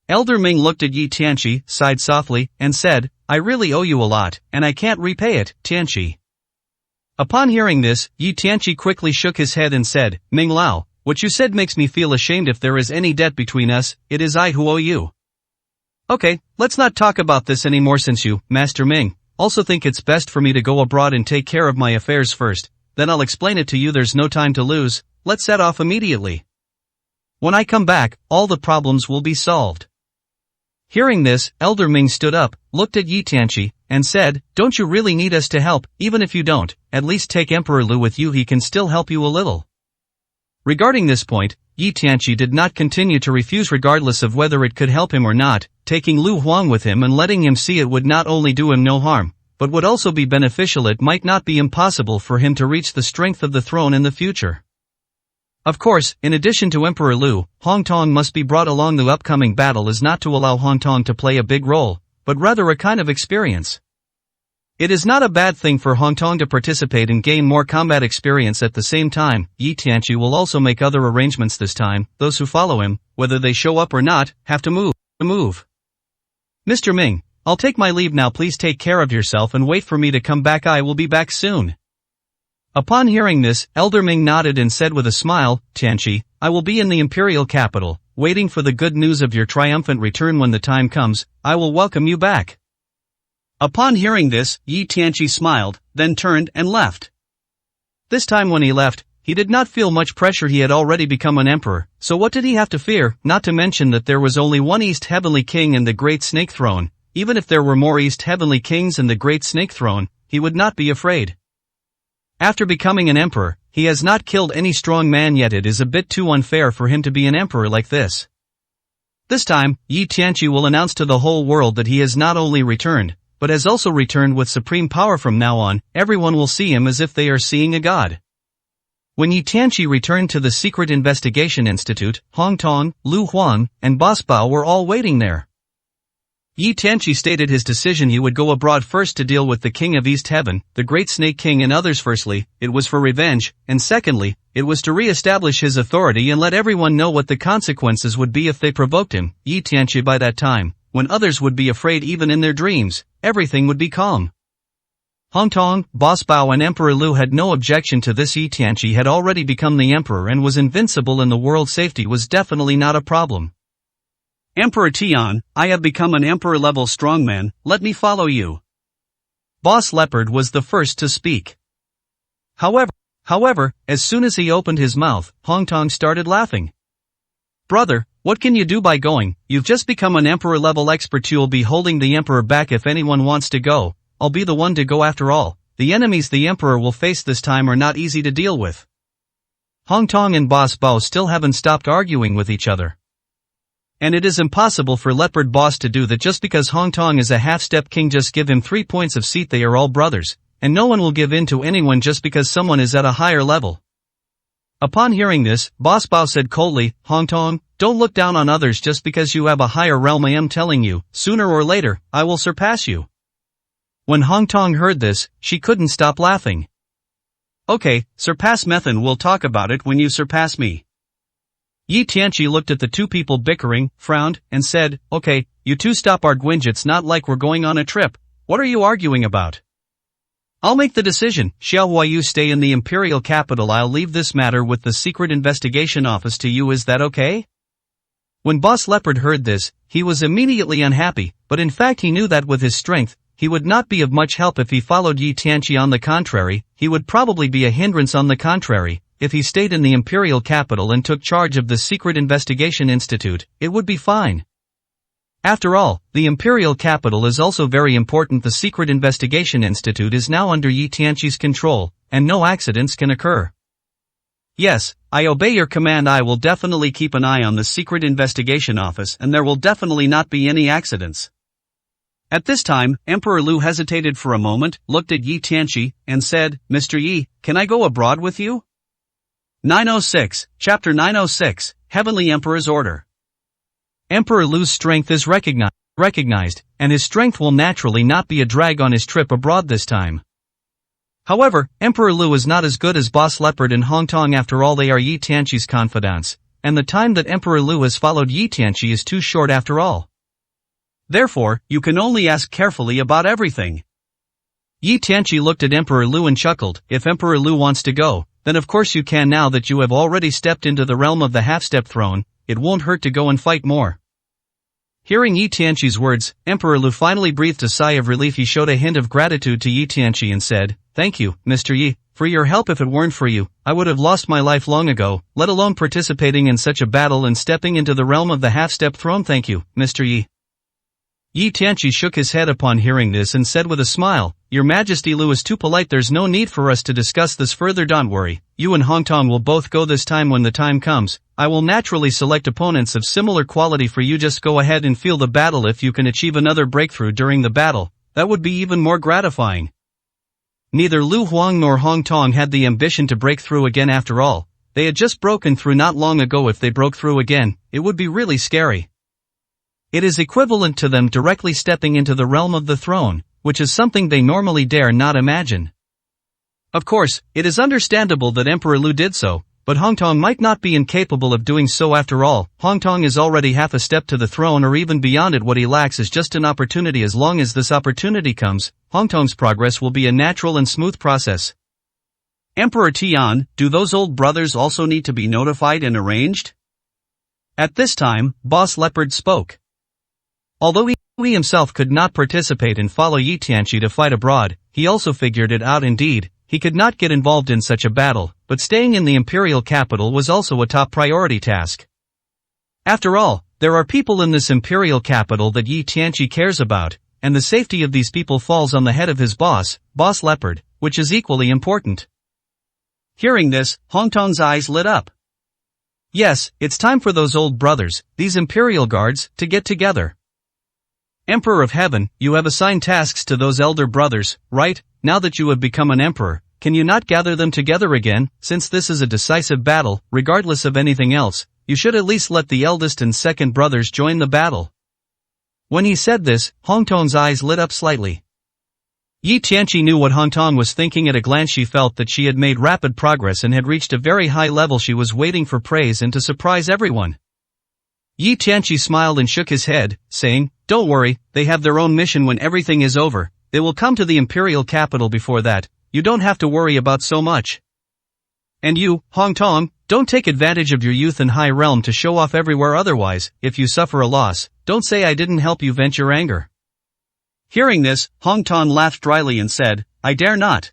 Elder Ming looked at Yi Tianqi, sighed softly, and said, I really owe you a lot, and I can't repay it, Tianqi. Upon hearing this, Yi Tianqi quickly shook his head and said, Ming Lao, what you said makes me feel ashamed. If there is any debt between us, it is I who owe you. Okay, let's not talk about this anymore since you, Master Ming, also think it's best for me to go abroad and take care of my affairs first, then I'll explain it to you. There's no time to lose, let's set off immediately. When I come back, all the problems will be solved. Hearing this, Elder Ming stood up, looked at Yi Tianqi, and said, Don't you really need us to help? Even if you don't, at least take Emperor Lu with you, he can still help you a little. Regarding this point, Yi Tianqi did not continue to refuse regardless of whether it could help him or not. Taking Lu Huang with him and letting him see it would not only do him no harm, but would also be beneficial. It might not be impossible for him to reach the strength of the throne in the future. Of course, in addition to Emperor Lu, Hong Tong must be brought along. The upcoming battle is not to allow Hong Tong to play a big role, but rather a kind of experience. It is not a bad thing for Hong Tong to participate and gain more combat experience. At the same time, Yi Tianqi will also make other arrangements this time. Those who follow him, whether they show up or not, have to move. Mr. Ming, I'll take my leave now. Please take care of yourself and wait for me to come back. I will be back soon. Upon hearing this, Elder Ming nodded and said with a smile, Tianqi, I will be in the imperial capital, waiting for the good news of your triumphant return. When the time comes, I will welcome you back. Upon hearing this, Yi Tianqi smiled, then turned and left. This time when he left, he did not feel much pressure. He had already become an emperor, so what did he have to fear? Not to mention that there was only one East Heavenly King and the Great Snake Throne. Even if there were more East Heavenly Kings and the Great Snake Throne, he would not be afraid. After becoming an emperor, he has not killed any strong man yet. It is a bit too unfair for him to be an emperor like this. This time, Yi Tianqi will announce to the whole world that he has not only returned, but has also returned with supreme power. From now on, everyone will see him as if they are seeing a god. When Yi Tianqi returned to the Secret Investigation Institute, Hong Tong, Lu Huang, and Boss Bao were all waiting there. Yi Tianqi stated his decision. He would go abroad first to deal with the King of East Heaven, the Great Snake King, and others. Firstly, it was for revenge, and secondly, it was to re-establish his authority and let everyone know what the consequences would be if they provoked him. Yi Tianqi, by that time, when others would be afraid even in their dreams, everything would be calm. Hong Tong, Boss Bao and Emperor Lu had no objection to this. Yi Tianqi had already become the emperor and was invincible, and the world's safety was definitely not a problem. Emperor Tian, I have become an emperor-level strongman, let me follow you. Boss Leopard was the first to speak. However, as soon as he opened his mouth, Hong Tong started laughing. Brother, what can you do by going? You've just become an emperor-level expert. You'll be holding the emperor back. If anyone wants to go, I'll be the one to go. After all, the enemies the emperor will face this time are not easy to deal with. Hong Tong and Boss Bao still haven't stopped arguing with each other. And it is impossible for Leopard Boss to do that just because Hong Tong is a half-step king. Just give him 3 points of seat. They are all brothers, and no one will give in to anyone just because someone is at a higher level. Upon hearing this, Boss Bao said coldly, Hong Tong, don't look down on others just because you have a higher realm. I am telling you, sooner or later, I will surpass you. When Hong Tong heard this, she couldn't stop laughing. Okay, surpass Methan, we'll talk about it when you surpass me. Yi Tianqi looked at the two people bickering, frowned, and said, okay, you two stop arguing. It's not like we're going on a trip. What are you arguing about? I'll make the decision. Xiao Hua, you stay in the imperial capital. I'll leave this matter with the Secret Investigation Office to you. Is that okay? When Boss Leopard heard this, he was immediately unhappy, but in fact he knew that with his strength, he would not be of much help if he followed Yi Tianqi. On the contrary, he would probably be a hindrance. On the contrary, if he stayed in the imperial capital and took charge of the Secret Investigation Institute, it would be fine. After all, the imperial capital is also very important. The Secret Investigation Institute is now under Yi Tianqi's control, and no accidents can occur. Yes, I obey your command. I will definitely keep an eye on the Secret Investigation Office, and there will definitely not be any accidents. At this time, Emperor Lu hesitated for a moment, looked at Yi Tianqi, and said, Mr. Yi, can I go abroad with you? 906, Chapter 906, Heavenly Emperor's Order. Emperor Lu's strength is recognized, and his strength will naturally not be a drag on his trip abroad this time. However, Emperor Lu is not as good as Boss Leopard and Hong Tong. After all, they are Yi Tianqi's confidants, and the time that Emperor Lu has followed Yi Tianqi is too short after all. Therefore, you can only ask carefully about everything. Yi Tianqi looked at Emperor Lu and chuckled. If Emperor Lu wants to go, then of course you can. Now that you have already stepped into the realm of the half-step throne, it won't hurt to go and fight more. Hearing Yi Tianqi's words, Emperor Lu finally breathed a sigh of relief. He showed a hint of gratitude to Yi Tianqi and said, "Thank you, Mr. Yi, for your help. If it weren't for you, I would have lost my life long ago, let alone participating in such a battle and stepping into the realm of the half-step throne. Thank you, Mr. Yi." Yi Tianqi shook his head upon hearing this and said with a smile, "Your Majesty, Lu is too polite. There's no need for us to discuss this further. Don't worry, you and Hong Tong will both go this time. When the time comes, I will naturally select opponents of similar quality for you. Just go ahead and feel the battle. If you can achieve another breakthrough during the battle, that would be even more gratifying." Neither Lu Huang nor Hong Tong had the ambition to break through again. After all, they had just broken through not long ago. If they broke through again, it would be really scary. It is equivalent to them directly stepping into the realm of the throne, which is something they normally dare not imagine. Of course, it is understandable that Emperor Lu did so, but Hong Tong might not be incapable of doing so. After all, Hong Tong is already half a step to the throne or even beyond it. What he lacks is just an opportunity. As long as this opportunity comes, Hong Tong's progress will be a natural and smooth process. Emperor Tian, do those old brothers also need to be notified and arranged? At this time, Boss Leopard spoke. Although he himself could not participate and follow Yi Tianqi to fight abroad, he also figured it out. Indeed, he could not get involved in such a battle, but staying in the imperial capital was also a top priority task. After all, there are people in this imperial capital that Yi Tianqi cares about, and the safety of these people falls on the head of his boss, Boss Leopard, which is equally important. Hearing this, Hong Tong's eyes lit up. Yes, it's time for those old brothers, these imperial guards, to get together. Emperor of Heaven, you have assigned tasks to those elder brothers, right? Now that you have become an emperor, can you not gather them together again? Since this is a decisive battle, regardless of anything else, you should at least let the eldest and second brothers join the battle. When he said this, Hong Tong's eyes lit up slightly. Yi Tianqi knew what Hong Tong was thinking. At a glance she felt that she had made rapid progress and had reached a very high level. She was waiting for praise and to surprise everyone. Yi Tianqi smiled and shook his head, saying, "Don't worry, they have their own mission. When everything is over, they will come to the imperial capital. Before that, you don't have to worry about so much. And you, Hong Tong, don't take advantage of your youth and high realm to show off everywhere. Otherwise, if you suffer a loss, don't say I didn't help you vent your anger." Hearing this, Hong Tong laughed dryly and said, I dare not.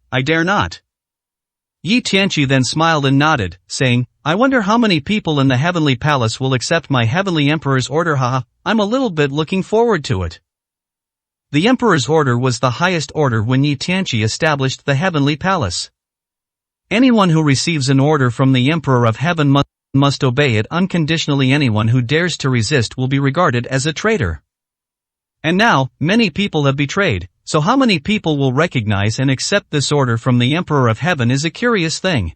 Yi Tianqi then smiled and nodded, saying, "I wonder how many people in the Heavenly Palace will accept my Heavenly Emperor's order. Haha, I'm a little bit looking forward to it." The Emperor's order was the highest order when Yi Tianqi established the Heavenly Palace. Anyone who receives an order from the Emperor of Heaven must obey it unconditionally. Anyone who dares to resist will be regarded as a traitor. And now, many people have betrayed, so how many people will recognize and accept this order from the Emperor of Heaven is a curious thing.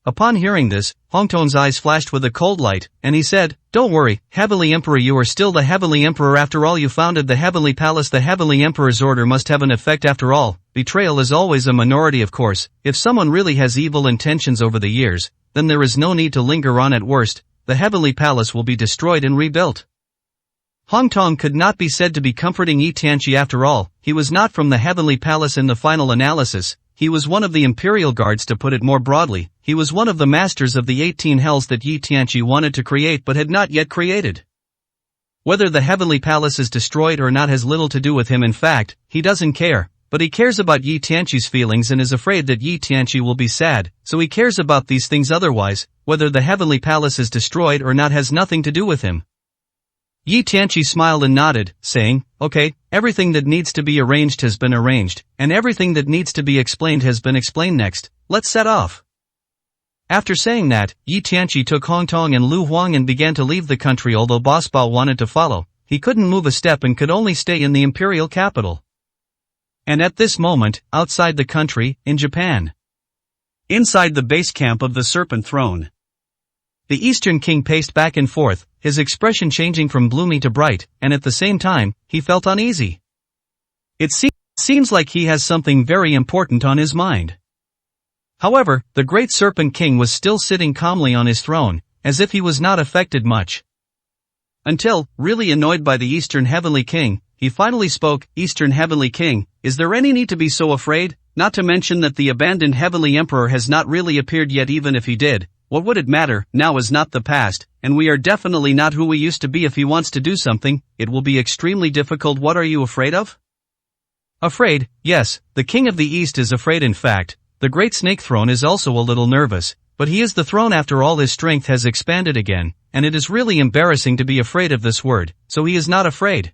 Upon hearing this, Hong Tong's eyes flashed with a cold light, and he said, "Don't worry, Heavenly Emperor, you are still the Heavenly Emperor. After all, you founded the Heavenly Palace. The Heavenly Emperor's order must have an effect. After all, betrayal is always a minority. Of course, if someone really has evil intentions over the years, then there is no need to linger on. At worst, the Heavenly Palace will be destroyed and rebuilt." Hong Tong could not be said to be comforting Yi Tianqi. After all, he was not from the Heavenly Palace in the final analysis. He was one of the Imperial Guards. To put it more broadly, he was one of the masters of the 18 hells that Yi Tianqi wanted to create but had not yet created. Whether the Heavenly Palace is destroyed or not has little to do with him. In fact, he doesn't care, but he cares about Yi Tianqi's feelings and is afraid that Yi Tianqi will be sad, so he cares about these things. Otherwise, whether the Heavenly Palace is destroyed or not has nothing to do with him. Yi Tianqi smiled and nodded, saying, "Okay, everything that needs to be arranged has been arranged, and everything that needs to be explained has been explained. Next, let's set off." After saying that, Yi Tianqi took Hong Tong and Lu Huang and began to leave the country. Although Boss Bao wanted to follow, he couldn't move a step and could only stay in the imperial capital. And at this moment, outside the country, in Japan, inside the base camp of the Serpent Throne, the Eastern King paced back and forth, his expression changing from gloomy to bright, and at the same time, he felt uneasy. It seems like he has something very important on his mind. However, the great Serpent King was still sitting calmly on his throne, as if he was not affected much. Until, really annoyed by the Eastern Heavenly King, he finally spoke. Eastern Heavenly King, is there any need to be so afraid? Not to mention that the abandoned Heavenly Emperor has not really appeared yet. Even if he did, what would it matter? Now is not the past, and we are definitely not who we used to be. If he wants to do something, it will be extremely difficult. What are you afraid of? Afraid, yes, the King of the East is afraid. In fact, the Great Snake Throne is also a little nervous, but he is the throne after all. His strength has expanded again, and it is really embarrassing to be afraid of this word, so he is not afraid.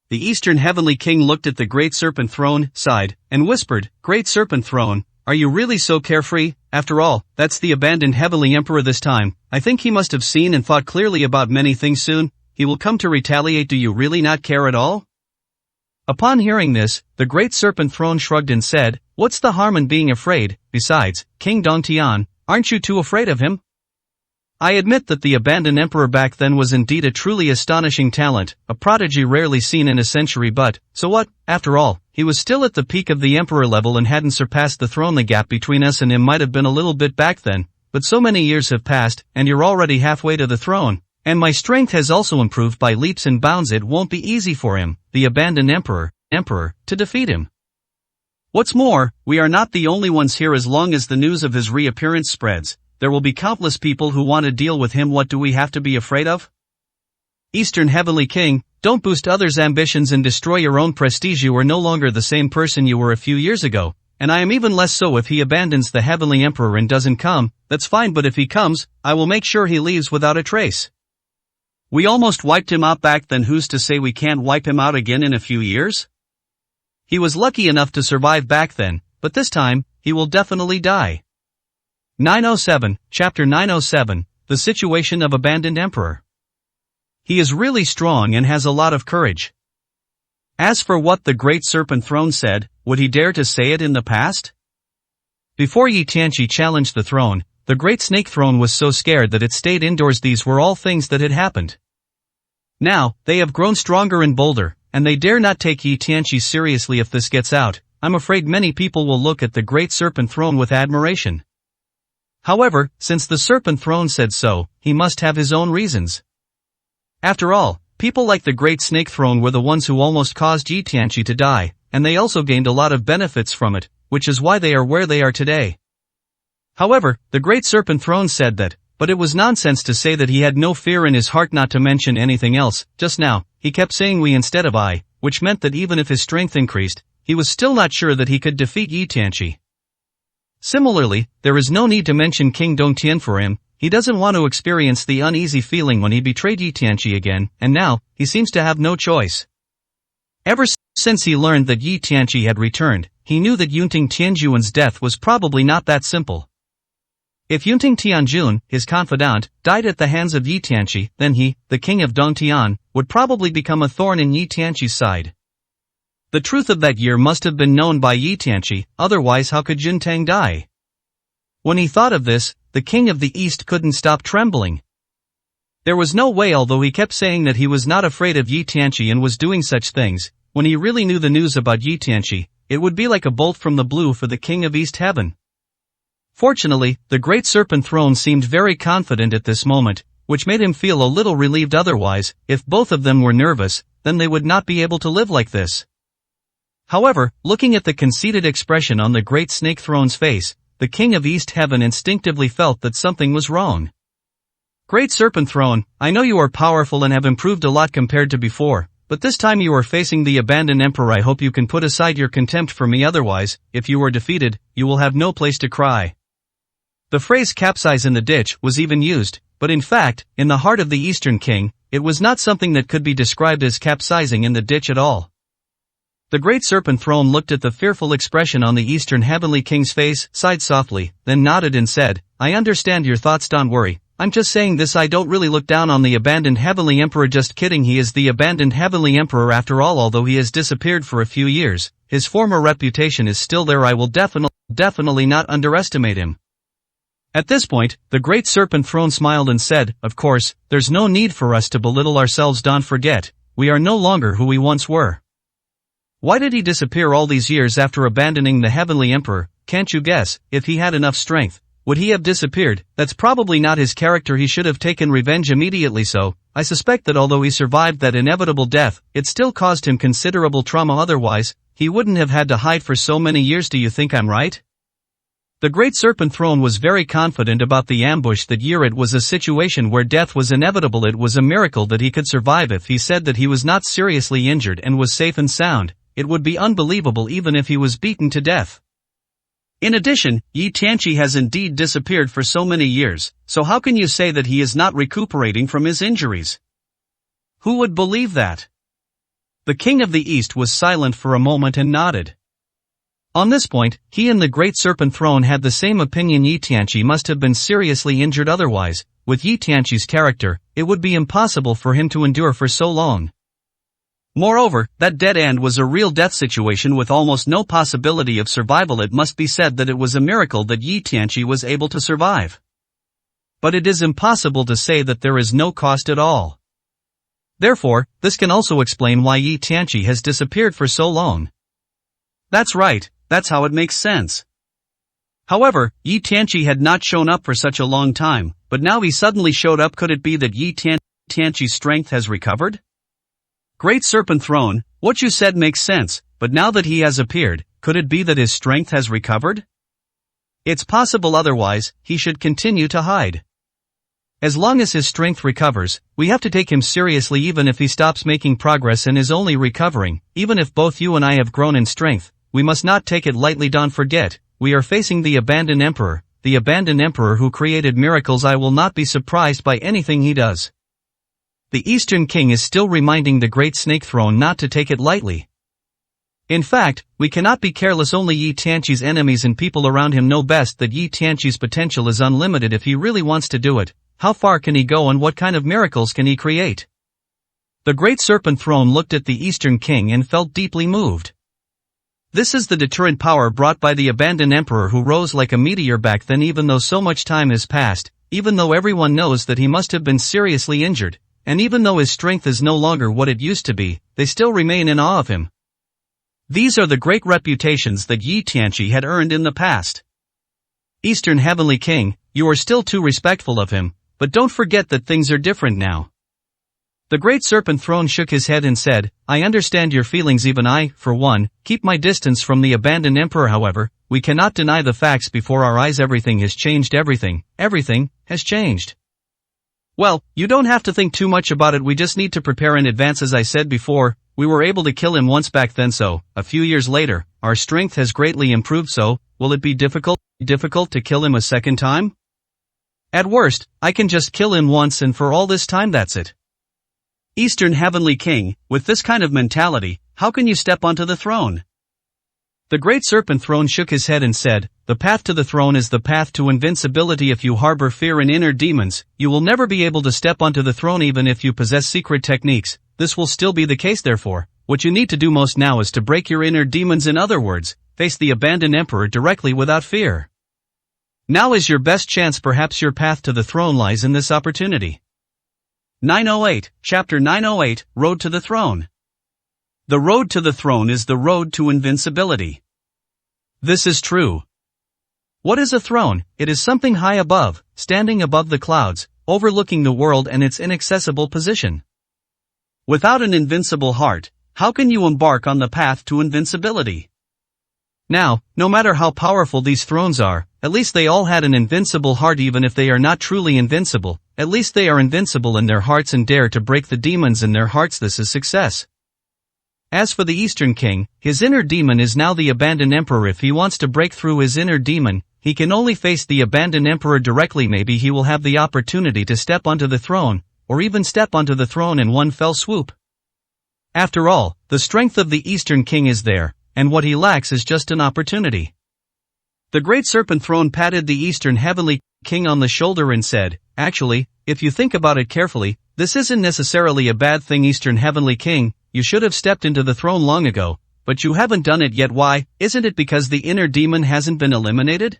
The Eastern Heavenly King looked at the Great Serpent Throne, sighed, and whispered, Great Serpent Throne, are you really so carefree? After all, that's the abandoned Heavenly Emperor this time. I think he must have seen and thought clearly about many things. Soon, he will come to retaliate. Do you really not care at all? Upon hearing this, the Great Serpent Throne shrugged and said, What's the harm in being afraid? Besides, King Dongtian, aren't you too afraid of him? I admit that the abandoned emperor back then was indeed a truly astonishing talent, a prodigy rarely seen in a century. But, so what? After all, he was still at the peak of the emperor level and hadn't surpassed the throne. The gap between us and him might have been a little bit back then, but so many years have passed, and you're already halfway to the throne, and my strength has also improved by leaps and bounds. It won't be easy for him, the abandoned emperor, to defeat him. What's more, we are not the only ones here. As long as the news of his reappearance spreads, there will be countless people who want to deal with him. What do we have to be afraid of? Eastern Heavenly King, don't boost others' ambitions and destroy your own prestige. You are no longer the same person you were a few years ago, and I am even less so. If he abandons the Heavenly Emperor and doesn't come, that's fine, but if he comes, I will make sure he leaves without a trace. We almost wiped him out back then. Who's to say we can't wipe him out again in a few years? He was lucky enough to survive back then, but this time, he will definitely die. 907, Chapter 907, The Situation of Abandoned Emperor. He is really strong and has a lot of courage. As for what the Great Serpent Throne said, would he dare to say it in the past? Before Yi Tianqi challenged the throne, the Great Snake Throne was so scared that it stayed indoors. These were all things that had happened. Now, they have grown stronger and bolder, and they dare not take Yi Tianqi seriously. If this gets out, I'm afraid many people will look at the Great Serpent Throne with admiration. However, since the Serpent Throne said so, he must have his own reasons. After all, people like the Great Snake Throne were the ones who almost caused Yi Tianqi to die, and they also gained a lot of benefits from it, which is why they are where they are today. However, the Great Serpent Throne said that, but it was nonsense to say that he had no fear in his heart. Not to mention anything else. Just now, he kept saying we instead of I, which meant that even if his strength increased, he was still not sure that he could defeat Yi Tianqi. Similarly, there is no need to mention King Dongtian for him. He doesn't want to experience the uneasy feeling when he betrayed Yi Tianqi again, and now, he seems to have no choice. Ever since he learned that Yi Tianqi had returned, he knew that Yunting Tianjuan's death was probably not that simple. If Yunting Tianjun, his confidant, died at the hands of Yi Tianqi, then he, the king of Dongtian, would probably become a thorn in Yi Tianqi's side. The truth of that year must have been known by Yi Tianqi, otherwise how could Jun Tang die? When he thought of this, the king of the east couldn't stop trembling. There was no way, although he kept saying that he was not afraid of Yi Tianqi and was doing such things, when he really knew the news about Yi Tianqi, it would be like a bolt from the blue for the king of East Heaven. Fortunately, the Great Serpent Throne seemed very confident at this moment, which made him feel a little relieved. Otherwise, if both of them were nervous, then they would not be able to live like this. However, looking at the conceited expression on the Great Snake Throne's face, the King of East Heaven instinctively felt that something was wrong. Great Serpent Throne, I know you are powerful and have improved a lot compared to before, but this time you are facing the abandoned emperor. I hope you can put aside your contempt for me. Otherwise, if you are defeated, you will have no place to cry. The phrase capsize in the ditch was even used, but in fact, in the heart of the Eastern King, it was not something that could be described as capsizing in the ditch at all. The Great Serpent Throne looked at the fearful expression on the Eastern Heavenly King's face, sighed softly, then nodded and said, I understand your thoughts. Don't worry, I'm just saying this. I don't really look down on the abandoned Heavenly Emperor. Just kidding. He is the abandoned Heavenly Emperor after all. Although he has disappeared for a few years, his former reputation is still there. I will definitely not underestimate him. At this point, the Great Serpent Throne smiled and said, of course, there's no need for us to belittle ourselves. Don't forget, we are no longer who we once were. Why did he disappear all these years after abandoning the Heavenly Emperor? Can't you guess? If he had enough strength, would he have disappeared? That's probably not his character. He should have taken revenge immediately. So, I suspect that although he survived that inevitable death, it still caused him considerable trauma. Otherwise, he wouldn't have had to hide for so many years. Do you think I'm right? The Great Serpent Throne was very confident about the ambush that year. It was a situation where death was inevitable. It was a miracle that he could survive. If he said that he was not seriously injured and was safe and sound, it would be unbelievable even if he was beaten to death. In addition, Yi Tianqi has indeed disappeared for so many years, so how can you say that he is not recuperating from his injuries? Who would believe that? The King of the East was silent for a moment and nodded. On this point, he and the Great Serpent Throne had the same opinion. Yi Tianqi must have been seriously injured. Otherwise, with Yi Tianqi's character, it would be impossible for him to endure for so long. Moreover, that dead end was a real death situation with almost no possibility of survival. It must be said that it was a miracle that Yi Tianqi was able to survive. But it is impossible to say that there is no cost at all. Therefore, this can also explain why Yi Tianqi has disappeared for so long. That's right, that's how it makes sense. However, Yi Tianqi had not shown up for such a long time, but now he suddenly showed up. Could it be that Yi Tianqi's strength has recovered? Great Serpent Throne, what you said makes sense, but now that he has appeared, could it be that his strength has recovered? It's possible. Otherwise, he should continue to hide. As long as his strength recovers, we have to take him seriously. Even if he stops making progress and is only recovering, even if both you and I have grown in strength, we must not take it lightly. Don't forget, we are facing the Abandoned Emperor who created miracles. I will not be surprised by anything he does. The Eastern King is still reminding the Great Snake Throne not to take it lightly. In fact, we cannot be careless. Only Yi Tianqi's enemies and people around him know best that Yi Tianqi's potential is unlimited. If he really wants to do it, how far can he go and what kind of miracles can he create? The Great Serpent Throne looked at the Eastern King and felt deeply moved. This is the deterrent power brought by the Abandoned Emperor who rose like a meteor back then. Even though so much time has passed, even though everyone knows that he must have been seriously injured, and even though his strength is no longer what it used to be, they still remain in awe of him. These are the great reputations that Yi Tianqi had earned in the past. Eastern Heavenly King, you are still too respectful of him, but don't forget that things are different now. The Great Serpent Throne shook his head and said, I understand your feelings. Even I, for one, keep my distance from the Abandoned Emperor. However, we cannot deny the facts before our eyes. Everything has changed. Everything has changed. Well, you don't have to think too much about it. We just need to prepare in advance. As I said before, we were able to kill him once back then, so, a few years later, our strength has greatly improved. So, will it be difficult to kill him a second time? At worst, I can just kill him once and for all this time. That's it. Eastern Heavenly King, with this kind of mentality, how can you step onto the throne? The Great Serpent Throne shook his head and said, the path to the throne is the path to invincibility. If you harbor fear and inner demons, you will never be able to step onto the throne. Even if you possess secret techniques, this will still be the case. Therefore, what you need to do most now is to break your inner demons. In other words, face the Abandoned Emperor directly without fear. Now is your best chance. Perhaps your path to the throne lies in this opportunity. 908, Chapter 908, Road to the Throne. The road to the throne is the road to invincibility. This is true. What is a throne? It is something high above, standing above the clouds, overlooking the world and its inaccessible position. Without an invincible heart, how can you embark on the path to invincibility? Now, no matter how powerful these thrones are, at least they all had an invincible heart. Even if they are not truly invincible, at least they are invincible in their hearts and dare to break the demons in their hearts. This is success. As for the Eastern King, his inner demon is now the Abandoned Emperor. If he wants to break through his inner demon, he can only face the Abandoned Emperor directly. Maybe he will have the opportunity to step onto the throne, or even step onto the throne in one fell swoop. After all, the strength of the Eastern King is there, and what he lacks is just an opportunity. The Great Serpent Throne patted the Eastern Heavenly King on the shoulder and said, actually, if you think about it carefully, this isn't necessarily a bad thing. Eastern Heavenly King, you should have stepped into the throne long ago, but you haven't done it yet. Why? Isn't it because the inner demon hasn't been eliminated?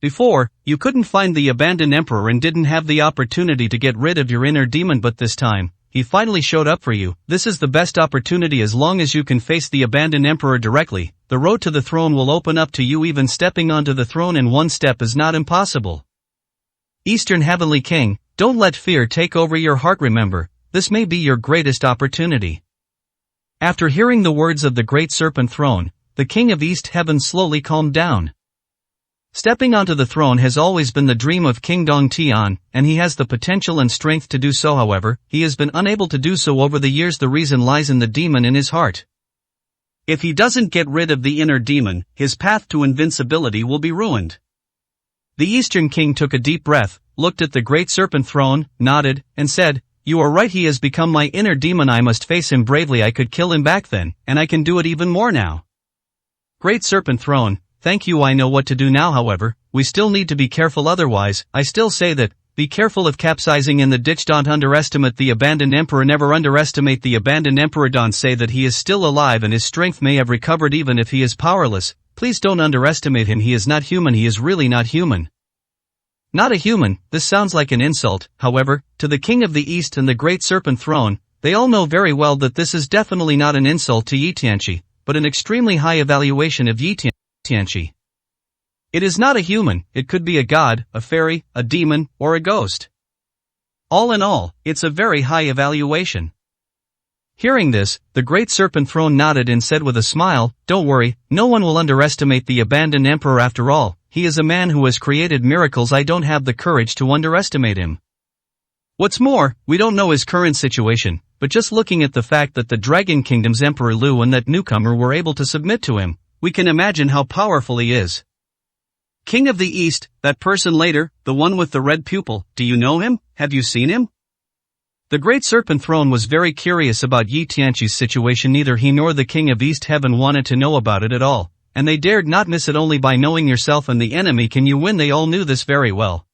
Before, you couldn't find the Abandoned Emperor and didn't have the opportunity to get rid of your inner demon, but this time, he finally showed up for you. This is the best opportunity as long as you can face the abandoned emperor directly. The road to the throne will open up to you. Even stepping onto the throne in one step is not impossible. Eastern Heavenly King, don't let fear take over your heart. Remember, this may be your greatest opportunity. After hearing the words of the great serpent throne, the King of East Heaven slowly calmed down. Stepping onto the throne has always been the dream of King Dong Tian, and he has the potential and strength to do so. However, he has been unable to do so over the years. The reason lies in the demon in his heart. If he doesn't get rid of the inner demon, his path to invincibility will be ruined. The Eastern King took a deep breath, looked at the great serpent throne, nodded, and said, "You are right, he has become my inner demon. I must face him bravely. I could kill him back then, and I can do it even more now." Great serpent throne, thank you. I know what to do now. However, we still need to be careful. Otherwise, I still say that, be careful of capsizing in the ditch. Don't underestimate the abandoned emperor. Never underestimate the abandoned emperor. Don't say that he is still alive and his strength may have recovered even if he is powerless. Please don't underestimate him. He is not human. He is really not human. Not a human. This sounds like an insult. However, to the King of the East and the great serpent throne, they all know very well that this is definitely not an insult to Yi Tianqi, but an extremely high evaluation of Yi Tianqi. It is not a human. It could be a god, a fairy, a demon, or a ghost. All in all, it's a very high evaluation. Hearing this, the great serpent throne nodded and said with a smile, "Don't worry, no one will underestimate the abandoned emperor. After all, he is a man who has created miracles. I don't have the courage to underestimate him. What's more, we don't know his current situation, but just looking at the fact that the Dragon Kingdom's Emperor Lu and that newcomer were able to submit to him, we can imagine how powerful he is." King of the East, that person later, the one with the red pupil, do you know him? Have you seen him? The great serpent throne was very curious about Yi Tianqi's situation. Neither he nor the King of East Heaven wanted to know about it at all, and they dared not miss it. Only by knowing yourself and the enemy can you win. They all knew this very well.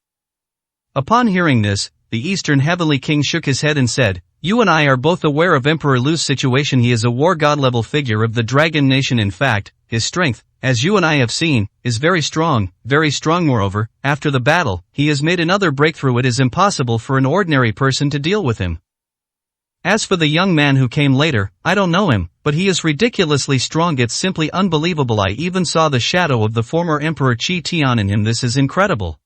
Upon hearing this, the Eastern Heavenly King shook his head and said, "You and I are both aware of Emperor Lu's situation. He is a war god level figure of the Dragon Nation. In fact, his strength, as you and I have seen, is very strong. Moreover, after the battle, he has made another breakthrough. It is impossible for an ordinary person to deal with him. As for the young man who came later, I don't know him, but he is ridiculously strong. It's simply unbelievable. I even saw the shadow of the former Emperor Qi Tian in him. This is incredible."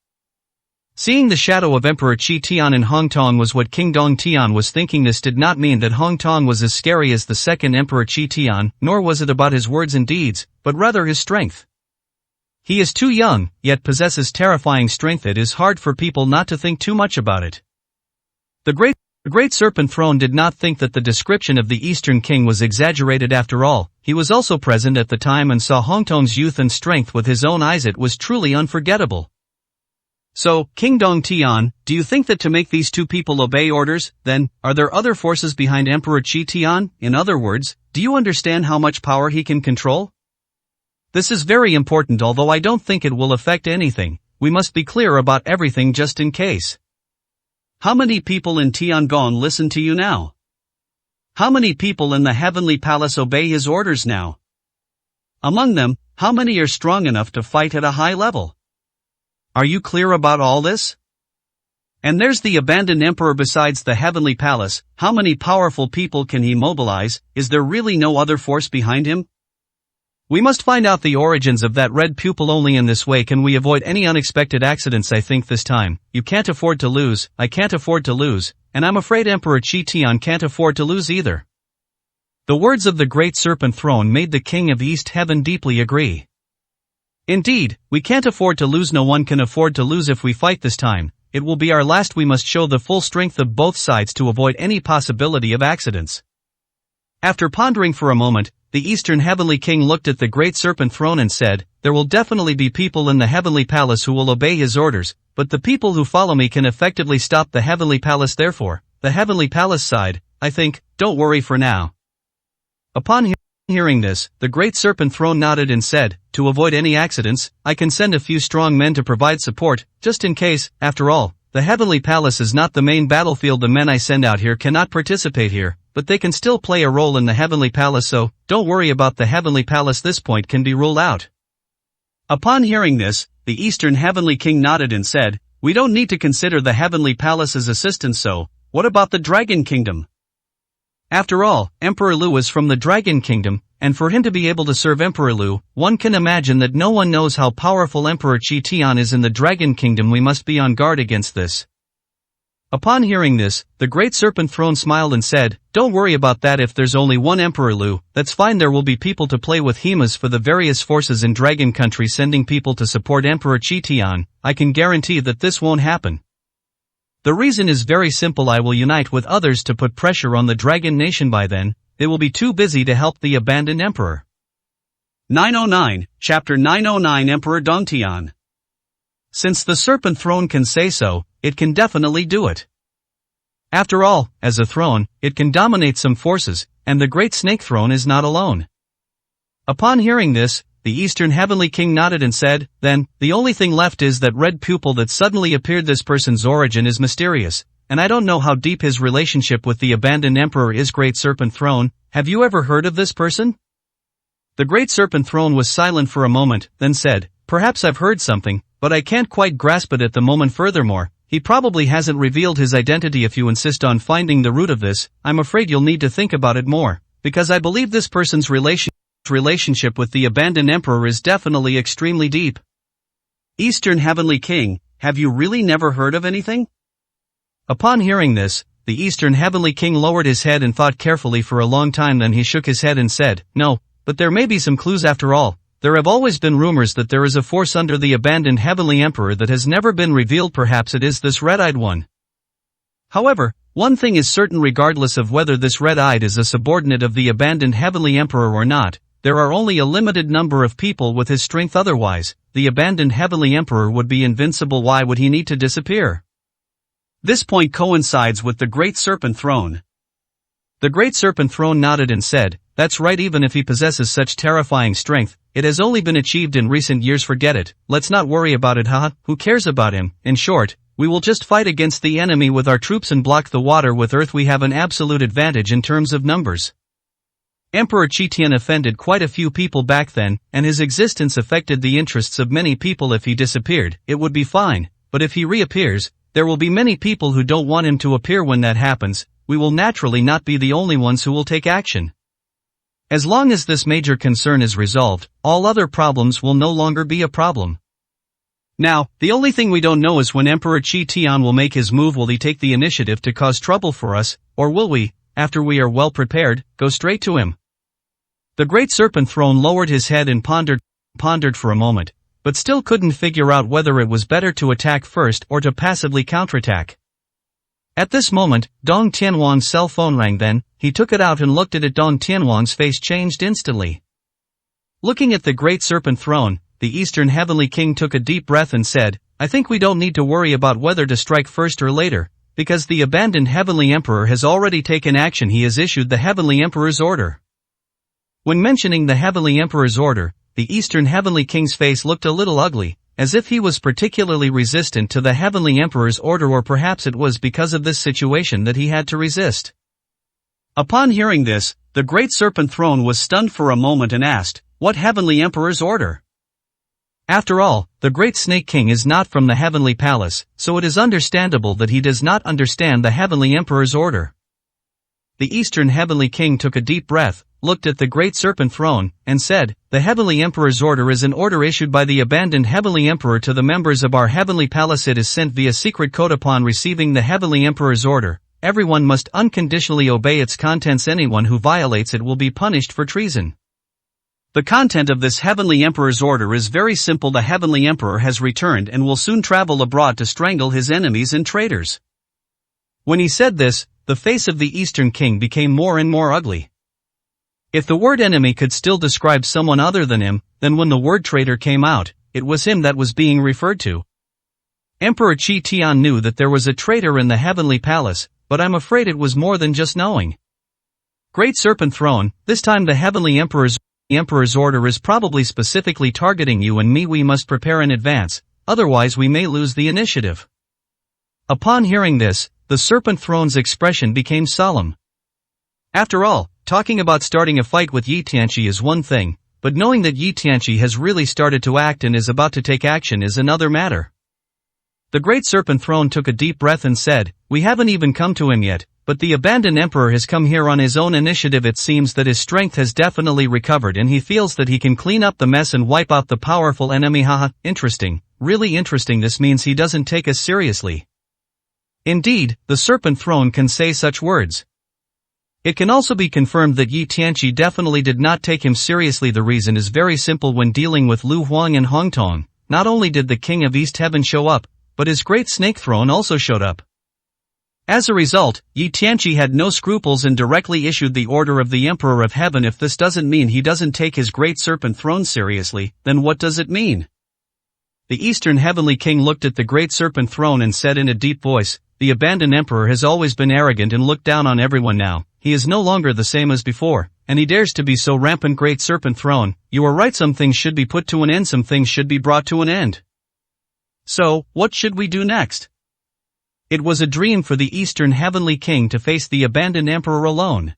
Seeing the shadow of Emperor Qi Tian in Hong Tong was what King Dong Tian was thinking. This did not mean that Hong Tong was as scary as the second Emperor Qi Tian, nor was it about his words and deeds, but rather his strength. He is too young, yet possesses terrifying strength. It is hard for people not to think too much about it. The great serpent throne did not think that the description of the Eastern King was exaggerated. After all, he was also present at the time and saw Hong Tong's youth and strength with his own eyes. It was truly unforgettable. So, King Dong Tian, do you think that to make these two people obey orders, then, are there other forces behind Emperor Qi Tian? In other words, do you understand how much power he can control? This is very important. Although I don't think it will affect anything, we must be clear about everything just in case. How many people in Tiangong listen to you now? How many people in the Heavenly Palace obey his orders now? Among them, how many are strong enough to fight at a high level? Are you clear about all this? And there's the abandoned emperor. Besides the Heavenly Palace, how many powerful people can he mobilize? Is there really no other force behind him? We must find out the origins of that red pupil. Only in this way can we avoid any unexpected accidents. I think this time, you can't afford to lose, I can't afford to lose, and I'm afraid Emperor Qi Tian can't afford to lose either. The words of the great serpent throne made the King of East Heaven deeply agree. Indeed, we can't afford to lose. No one can afford to lose. If we fight this time, it will be our last. We must show the full strength of both sides to avoid any possibility of accidents. After pondering for a moment, the Eastern Heavenly King looked at the great serpent throne and said, "There will definitely be people in the Heavenly Palace who will obey his orders, but the people who follow me can effectively stop the Heavenly Palace. Therefore, the Heavenly Palace side, I think, don't worry for now." Upon hearing this, the great serpent throne nodded and said, "To avoid any accidents, I can send a few strong men to provide support, just in case. After all, the Heavenly Palace is not the main battlefield. The men I send out here cannot participate here, but they can still play a role in the Heavenly Palace, so, don't worry about the Heavenly Palace. This point can be ruled out." Upon hearing this, the Eastern Heavenly King nodded and said, "We don't need to consider the Heavenly Palace as assistance. So, what about the Dragon Kingdom? After all, Emperor Lu is from the Dragon Kingdom, and for him to be able to serve Emperor Lu, one can imagine that no one knows how powerful Emperor Qi Tian is in the Dragon Kingdom. We must be on guard against this. Upon hearing this, the Great Serpent Throne smiled and said, "Don't worry about that. If there's only one Emperor Lu, that's fine. There will be people to play with Hemas for the various forces in Dragon Country sending people to support Emperor Qi Tian. I can guarantee that this won't happen. The reason is very simple. I will unite with others to put pressure on the Dragon Nation. By then, they will be too busy to help the abandoned emperor." 909, Chapter 909 Emperor Dongtian. Since the Serpent Throne can say so, it can definitely do it. After all, as a throne, it can dominate some forces, and the Great Snake Throne is not alone. Upon hearing this, the Eastern Heavenly King nodded and said, "Then, the only thing left is that red pupil that suddenly appeared. This person's origin is mysterious, and I don't know how deep his relationship with the abandoned emperor is." Great Serpent Throne, have you ever heard of this person? The Great Serpent Throne was silent for a moment, then said, "Perhaps I've heard something, but I can't quite grasp it at the moment. Furthermore, he probably hasn't revealed his identity. If you insist on finding the root of this, I'm afraid you'll need to think about it more, because I believe this person's relationship with the abandoned emperor is definitely extremely deep." Eastern Heavenly King, have you really never heard of anything? Upon hearing this, the Eastern Heavenly King lowered his head and thought carefully for a long time. Then he shook his head and said, "No, but there may be some clues after all. There have always been rumors that there is a force under the abandoned Heavenly Emperor that has never been revealed. Perhaps it is this red-eyed one. However, one thing is certain. Regardless of whether this red-eyed is a subordinate of the abandoned Heavenly Emperor or not, there are only a limited number of people with his strength. Otherwise, the abandoned Heavenly Emperor would be invincible. Why would he need to disappear?" This point coincides with the Great Serpent Throne. The Great Serpent Throne nodded and said, "That's right. Even if he possesses such terrifying strength, it has only been achieved in recent years. Forget it. Let's not worry about it. Haha, who cares about him? In short, we will just fight against the enemy with our troops and block the water with earth. We have an absolute advantage in terms of numbers." Emperor Qi Tian offended quite a few people back then, and his existence affected the interests of many people. If he disappeared, it would be fine, but if he reappears, there will be many people who don't want him to appear. When that happens, we will naturally not be the only ones who will take action. As long as this major concern is resolved, all other problems will no longer be a problem. Now, the only thing we don't know is when Emperor Qi Tian will make his move. Will he take the initiative to cause trouble for us, or will we, after we are well prepared, go straight to him? The Great Serpent Throne lowered his head and pondered for a moment, but still couldn't figure out whether it was better to attack first or to passively counterattack. At this moment, Dong Tianhuang's cell phone rang. Then, he took it out and looked at it. Dong Tianhuang's face changed instantly. Looking at the Great Serpent Throne, the Eastern Heavenly King took a deep breath and said, "I think we don't need to worry about whether to strike first or later, because the abandoned Heavenly Emperor has already taken action. He has issued the Heavenly Emperor's order." When mentioning the Heavenly Emperor's order, the Eastern Heavenly King's face looked a little ugly, as if he was particularly resistant to the Heavenly Emperor's order, or perhaps it was because of this situation that he had to resist. Upon hearing this, the Great Serpent Throne was stunned for a moment and asked, "What Heavenly Emperor's order?" After all, the Great Snake King is not from the Heavenly Palace, so it is understandable that he does not understand the Heavenly Emperor's order. The Eastern Heavenly King took a deep breath, looked at the Great Serpent Throne, and said, "The Heavenly Emperor's order is an order issued by the abandoned Heavenly Emperor to the members of our Heavenly Palace. It is sent via secret code. Upon receiving the Heavenly Emperor's order, everyone must unconditionally obey its contents. Anyone who violates it will be punished for treason." The content of this Heavenly Emperor's order is very simple. The Heavenly Emperor has returned and will soon travel abroad to strangle his enemies and traitors. When he said this, the face of the Eastern King became more and more ugly. If the word enemy could still describe someone other than him, then when the word traitor came out, it was him that was being referred to. Emperor Qi Tian knew that there was a traitor in the Heavenly Palace, but I'm afraid it was more than just knowing. Great Serpent Throne, this time the Heavenly Emperor's order is probably specifically targeting you and me. We must prepare in advance, otherwise we may lose the initiative. Upon hearing this, the Serpent Throne's expression became solemn. After all, talking about starting a fight with Yi Tianqi is one thing, but knowing that Yi Tianqi has really started to act and is about to take action is another matter. The Great Serpent Throne took a deep breath and said, "We haven't even come to him yet, but the abandoned emperor has come here on his own initiative. It seems that his strength has definitely recovered and he feels that he can clean up the mess and wipe out the powerful enemy. Haha, interesting, really interesting. This means he doesn't take us seriously. Indeed, the Serpent Throne can say such words. It can also be confirmed that Yi Tianqi definitely did not take him seriously. The reason is very simple. When dealing with Lu Huang and Hong Tong, not only did the King of East Heaven show up, but his Great Snake Throne also showed up. As a result, Yi Tianqi had no scruples and directly issued the order of the Emperor of Heaven. If this doesn't mean he doesn't take his Great Serpent Throne seriously, then what does it mean? The Eastern Heavenly King looked at the Great Serpent Throne and said in a deep voice, "The abandoned emperor has always been arrogant and looked down on everyone now. He is no longer the same as before, and he dares to be so rampant. Great Serpent Throne, you are right. Some things should be put to an end. Some things should be brought to an end. So, what should we do next?" It was a dream for the Eastern Heavenly King to face the abandoned emperor alone.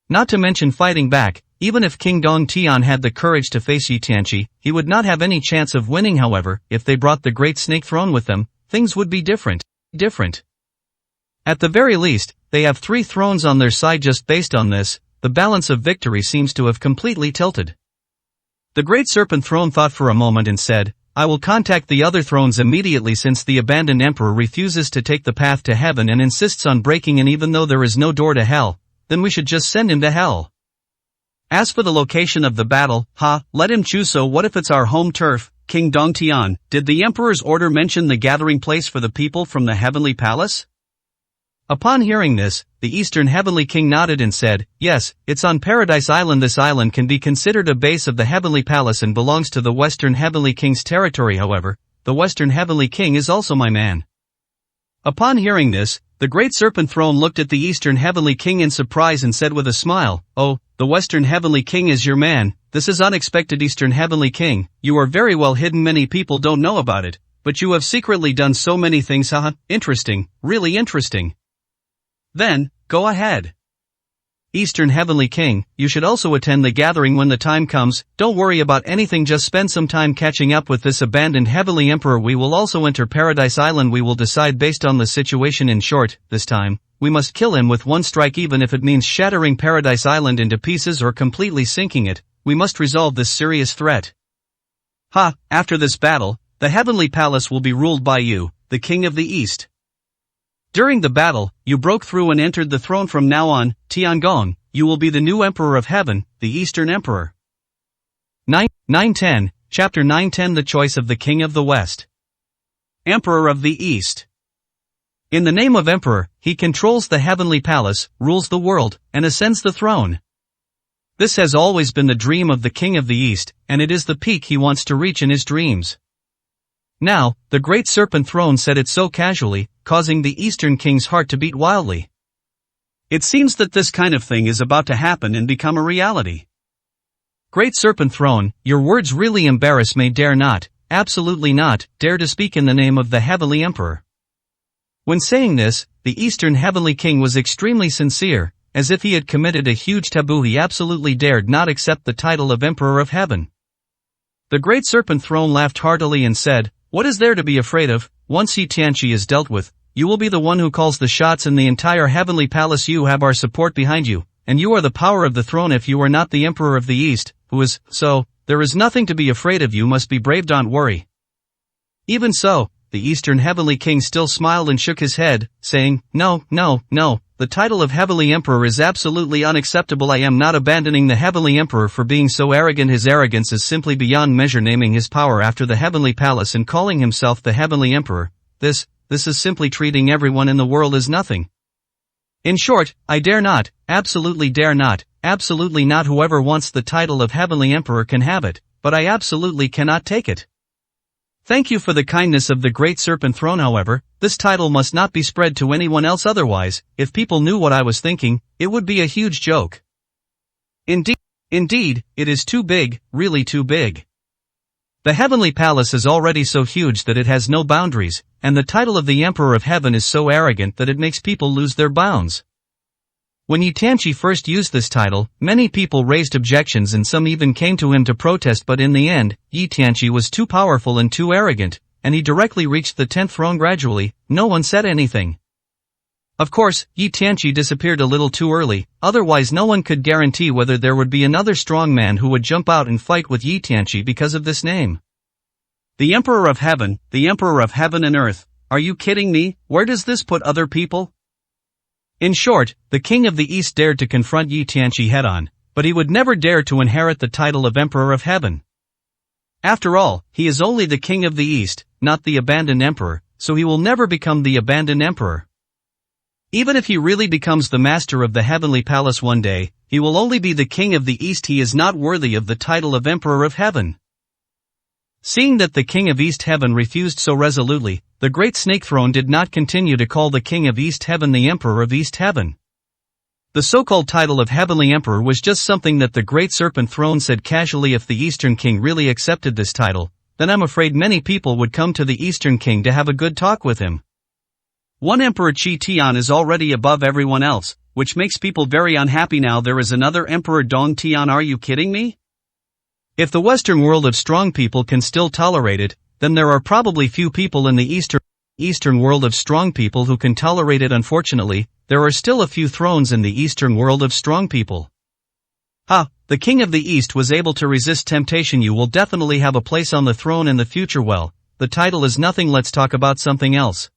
Not to mention fighting back. Even if King Dong Tian had the courage to face Yi Tianqi, he would not have any chance of winning. However, if they brought the Great Snake Throne with them, things would be different. At the very least, they have 3 thrones on their side. Just based on this, the balance of victory seems to have completely tilted. The Great Serpent Throne thought for a moment and said, "I will contact the other thrones immediately. Since the abandoned emperor refuses to take the path to heaven and insists on breaking in even though there is no door to hell, then we should just send him to hell. As for the location of the battle, let him choose. So what if it's our home turf?" King Dong Tian, did the emperor's order mention the gathering place for the people from the heavenly palace? Upon hearing this, the Eastern Heavenly King nodded and said, "Yes, it's on Paradise Island. This island can be considered a base of the Heavenly Palace and belongs to the Western Heavenly King's territory. However, the Western Heavenly King is also my man." Upon hearing this, the Great Serpent Throne looked at the Eastern Heavenly King in surprise and said with a smile, "Oh, the Western Heavenly King is your man. This is unexpected. Eastern Heavenly King, you are very well hidden. Many people don't know about it, but you have secretly done so many things. Interesting, really interesting." "Then, go ahead. Eastern Heavenly King, you should also attend the gathering when the time comes. Don't worry about anything, just spend some time catching up with this abandoned Heavenly Emperor. We will also enter Paradise Island. We will decide based on the situation. In short, this time, we must kill him with one strike, even if it means shattering Paradise Island into pieces or completely sinking it. We must resolve this serious threat. After this battle, the Heavenly Palace will be ruled by you, the King of the East. During the battle, you broke through and entered the throne. From now on, Tiangong, you will be the new Emperor of Heaven, the Eastern Emperor." 9:10, Chapter 9:10 The Choice of the King of the West. Emperor of the East. In the name of Emperor, he controls the Heavenly Palace, rules the world, and ascends the throne. This has always been the dream of the King of the East, and it is the peak he wants to reach in his dreams. Now, the Great Serpent Throne said it so casually, causing the Eastern King's heart to beat wildly. It seems that this kind of thing is about to happen and become a reality. Great Serpent Throne, your words really embarrass me. Dare not, absolutely not, dare to speak in the name of the Heavenly Emperor. When saying this, the Eastern Heavenly King was extremely sincere, as if he had committed a huge taboo. He absolutely dared not accept the title of Emperor of Heaven. The Great Serpent Throne laughed heartily and said, "What is there to be afraid of? Once Yi Tianqi is dealt with, you will be the one who calls the shots in the entire Heavenly Palace. You have our support behind you, and you are the power of the throne. If you are not the Emperor of the East, who is, so, there is nothing to be afraid of. You must be brave, don't worry." Even so, the Eastern Heavenly King still smiled and shook his head, saying, No, the title of Heavenly Emperor is absolutely unacceptable. I am not abandoning the Heavenly Emperor for being so arrogant. His arrogance is simply beyond measure. Naming his power after the Heavenly Palace and calling himself the Heavenly Emperor, this is simply treating everyone in the world as nothing. In short, I dare not, absolutely dare not, absolutely not. Whoever wants the title of Heavenly Emperor can have it, but I absolutely cannot take it. Thank you for the kindness of the Great Serpent Throne. However, this title must not be spread to anyone else. Otherwise, if people knew what I was thinking, it would be a huge joke. Indeed, it is too big, really too big. The Heavenly Palace is already so huge that it has no boundaries, and the title of the Emperor of Heaven is so arrogant that it makes people lose their bounds. When Yi Tianqi first used this title, many people raised objections and some even came to him to protest, but in the end, Yi Tianqi was too powerful and too arrogant, and he directly reached the 10th throne gradually. No one said anything. Of course, Yi Tianqi disappeared a little too early, otherwise no one could guarantee whether there would be another strong man who would jump out and fight with Yi Tianqi because of this name. The Emperor of Heaven and Earth, are you kidding me? Where does this put other people? In short, the King of the East dared to confront Yi Tianqi head-on, but he would never dare to inherit the title of Emperor of Heaven. After all, he is only the King of the East, not the abandoned Emperor, so he will never become the abandoned Emperor. Even if he really becomes the master of the Heavenly Palace one day, he will only be the King of the East. He is not worthy of the title of Emperor of Heaven. Seeing that the King of East Heaven refused so resolutely, the Great Snake Throne did not continue to call the King of East Heaven the Emperor of East Heaven. The so-called title of Heavenly Emperor was just something that the Great Serpent Throne said casually. If the Eastern King really accepted this title, then I'm afraid many people would come to the Eastern King to have a good talk with him. One Emperor Qi Tian is already above everyone else, which makes people very unhappy. Now there is another Emperor Dong Tian. Are you kidding me? If the Western world of strong people can still tolerate it, then there are probably few people in the Eastern world of strong people who can tolerate it. Unfortunately, there are still a few thrones in the Eastern world of strong people. The King of the East was able to resist temptation. You will definitely have a place on the throne in the future. Well, the title is nothing. Let's talk about something else.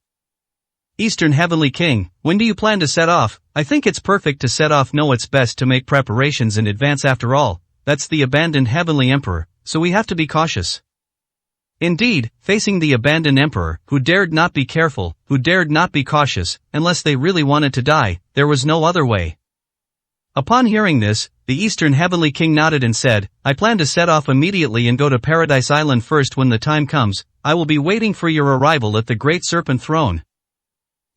Eastern Heavenly King, when do you plan to set off? I think it's perfect to set off. No, it's best to make preparations in advance. After all, that's the abandoned Heavenly Emperor, so we have to be cautious. Indeed, facing the abandoned Emperor, who dared not be careful, who dared not be cautious, unless they really wanted to die, there was no other way. Upon hearing this, the Eastern Heavenly King nodded and said, I plan to set off immediately and go to Paradise Island first. When the time comes, I will be waiting for your arrival at the Great Serpent Throne.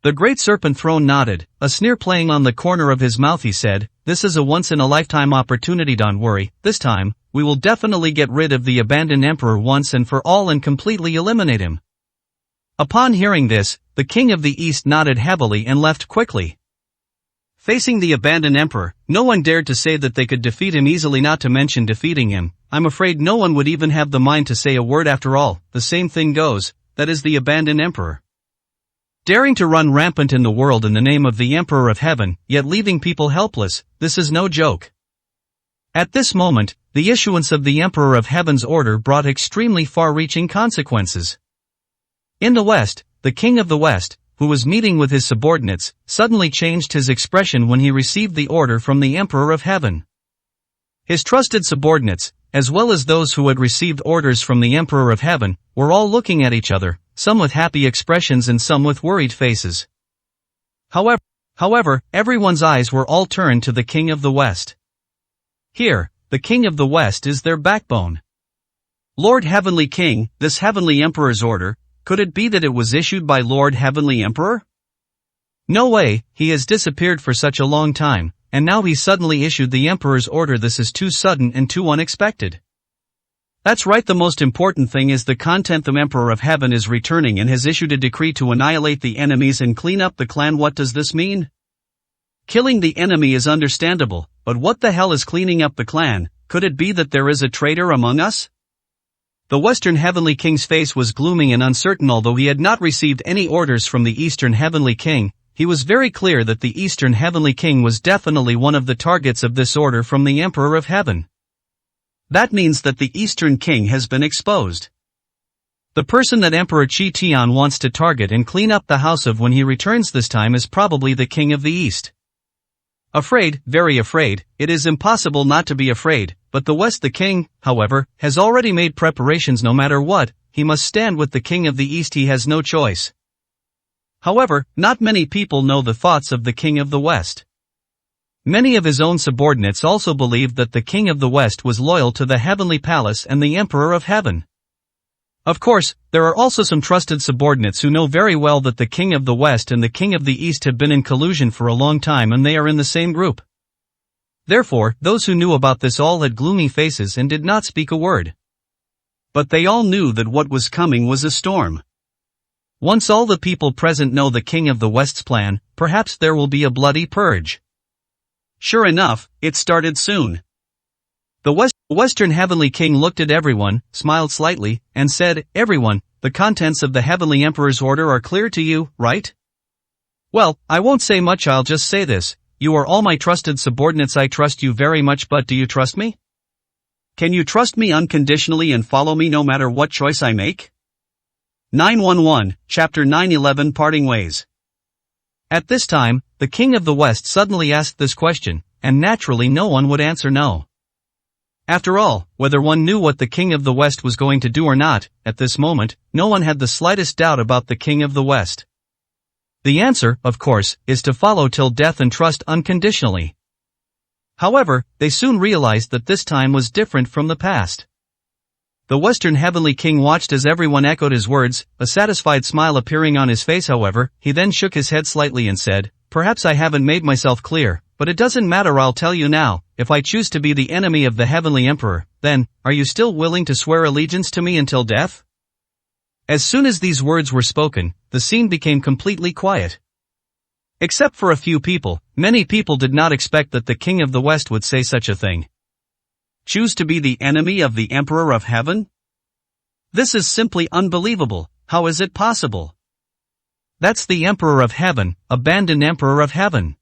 The Great Serpent Throne nodded, a sneer playing on the corner of his mouth. He said, this is a once-in-a-lifetime opportunity. Don't worry, this time, we will definitely get rid of the abandoned Emperor once and for all and completely eliminate him. Upon hearing this, the King of the East nodded heavily and left quickly. Facing the abandoned Emperor, no one dared to say that they could defeat him easily, not to mention defeating him. I'm afraid no one would even have the mind to say a word. After all, the same thing goes, that is the abandoned Emperor. Daring to run rampant in the world in the name of the Emperor of Heaven, yet leaving people helpless, this is no joke. At this moment, the issuance of the Emperor of Heaven's order brought extremely far-reaching consequences. In the West, the King of the West, who was meeting with his subordinates, suddenly changed his expression when he received the order from the Emperor of Heaven. His trusted subordinates, as well as those who had received orders from the Emperor of Heaven, were all looking at each other, some with happy expressions and some with worried faces. However, everyone's eyes were all turned to the King of the West. Here, the King of the West is their backbone. Lord Heavenly King, this Heavenly Emperor's order, could it be that it was issued by Lord Heavenly Emperor? No way, he has disappeared for such a long time, and now he suddenly issued the Emperor's order. This is too sudden and too unexpected. That's right, the most important thing is the content. The Emperor of Heaven is returning and has issued a decree to annihilate the enemies and clean up the clan. What does this mean? Killing the enemy is understandable, but what the hell is cleaning up the clan? Could it be that there is a traitor among us? The Western Heavenly King's face was gloomy and uncertain. Although he had not received any orders from the Eastern Heavenly King, he was very clear that the Eastern Heavenly King was definitely one of the targets of this order from the Emperor of Heaven. That means that the Eastern King has been exposed. The person that Emperor Qi Tian wants to target and clean up the house of when he returns this time is probably the King of the East. Afraid, very afraid, it is impossible not to be afraid, but the West, the King, however, has already made preparations. No matter what, he must stand with the King of the East. He has no choice. However, not many people know the thoughts of the King of the West. Many of his own subordinates also believed that the King of the West was loyal to the Heavenly Palace and the Emperor of Heaven. Of course, there are also some trusted subordinates who know very well that the King of the West and the King of the East have been in collusion for a long time and they are in the same group. Therefore, those who knew about this all had gloomy faces and did not speak a word. But they all knew that what was coming was a storm. Once all the people present know the King of the West's plan, perhaps there will be a bloody purge. Sure enough, it started soon. The Western Heavenly King looked at everyone, smiled slightly, and said, everyone, the contents of the Heavenly Emperor's order are clear to you, right? Well, I won't say much, I'll just say this. You are all my trusted subordinates, I trust you very much, but do you trust me? Can you trust me unconditionally and follow me no matter what choice I make? 911, Chapter 911 Parting Ways. At this time, the King of the West suddenly asked this question, and naturally no one would answer no. After all, whether one knew what the King of the West was going to do or not, at this moment, no one had the slightest doubt about the King of the West. The answer, of course, is to follow till death and trust unconditionally. However, they soon realized that this time was different from the past. The Western Heavenly King watched as everyone echoed his words, a satisfied smile appearing on his face. However, he then shook his head slightly and said, "Perhaps I haven't made myself clear, but it doesn't matter, I'll tell you now. If I choose to be the enemy of the Heavenly Emperor, then, are you still willing to swear allegiance to me until death?" As soon as these words were spoken, the scene became completely quiet. Except for a few people, many people did not expect that the King of the West would say such a thing. Choose to be the enemy of the Emperor of Heaven? This is simply unbelievable. How is it possible? That's the Emperor of Heaven, abandoned Emperor of Heaven.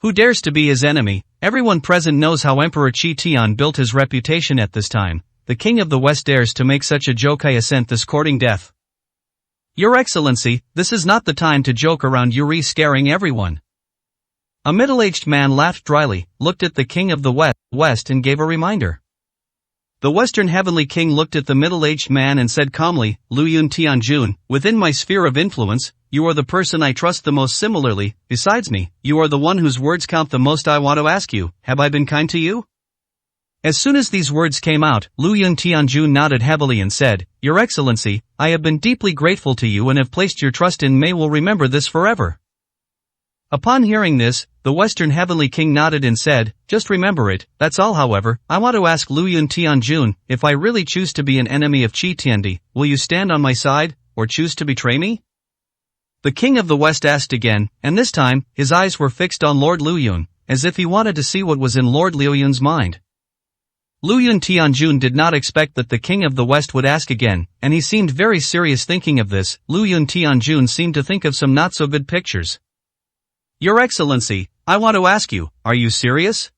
Who dares to be his enemy? Everyone present knows how Emperor Qi Tian built his reputation at this time. The King of the West dares to make such a joke. I assent this courting death. Your Excellency, this is not the time to joke around. You're scaring everyone. A middle-aged man laughed dryly, looked at the King of the West and gave a reminder. The Western Heavenly King looked at the middle-aged man and said calmly, "Luyun Tianjun, within my sphere of influence, you are the person I trust the most. Similarly, besides me, you are the one whose words count the most. I want to ask you, have I been kind to you?" As soon as these words came out, Luyun Tianjun nodded heavily and said, "Your Excellency, I have been deeply grateful to you and have placed your trust in me. Will remember this forever." Upon hearing this, the Western Heavenly King nodded and said, "Just remember it, that's all." However, I want to ask Luyun Tianjun, if I really choose to be an enemy of Qi Tiandi, will you stand on my side, or choose to betray me? The King of the West asked again, and this time, his eyes were fixed on Lord Luyun, as if he wanted to see what was in Lord Luyun's mind. Luyun Tianjun did not expect that the King of the West would ask again, and he seemed very serious thinking of this. Luyun Tianjun seemed to think of some not-so-good pictures. "Your Excellency, I want to ask you, are you serious?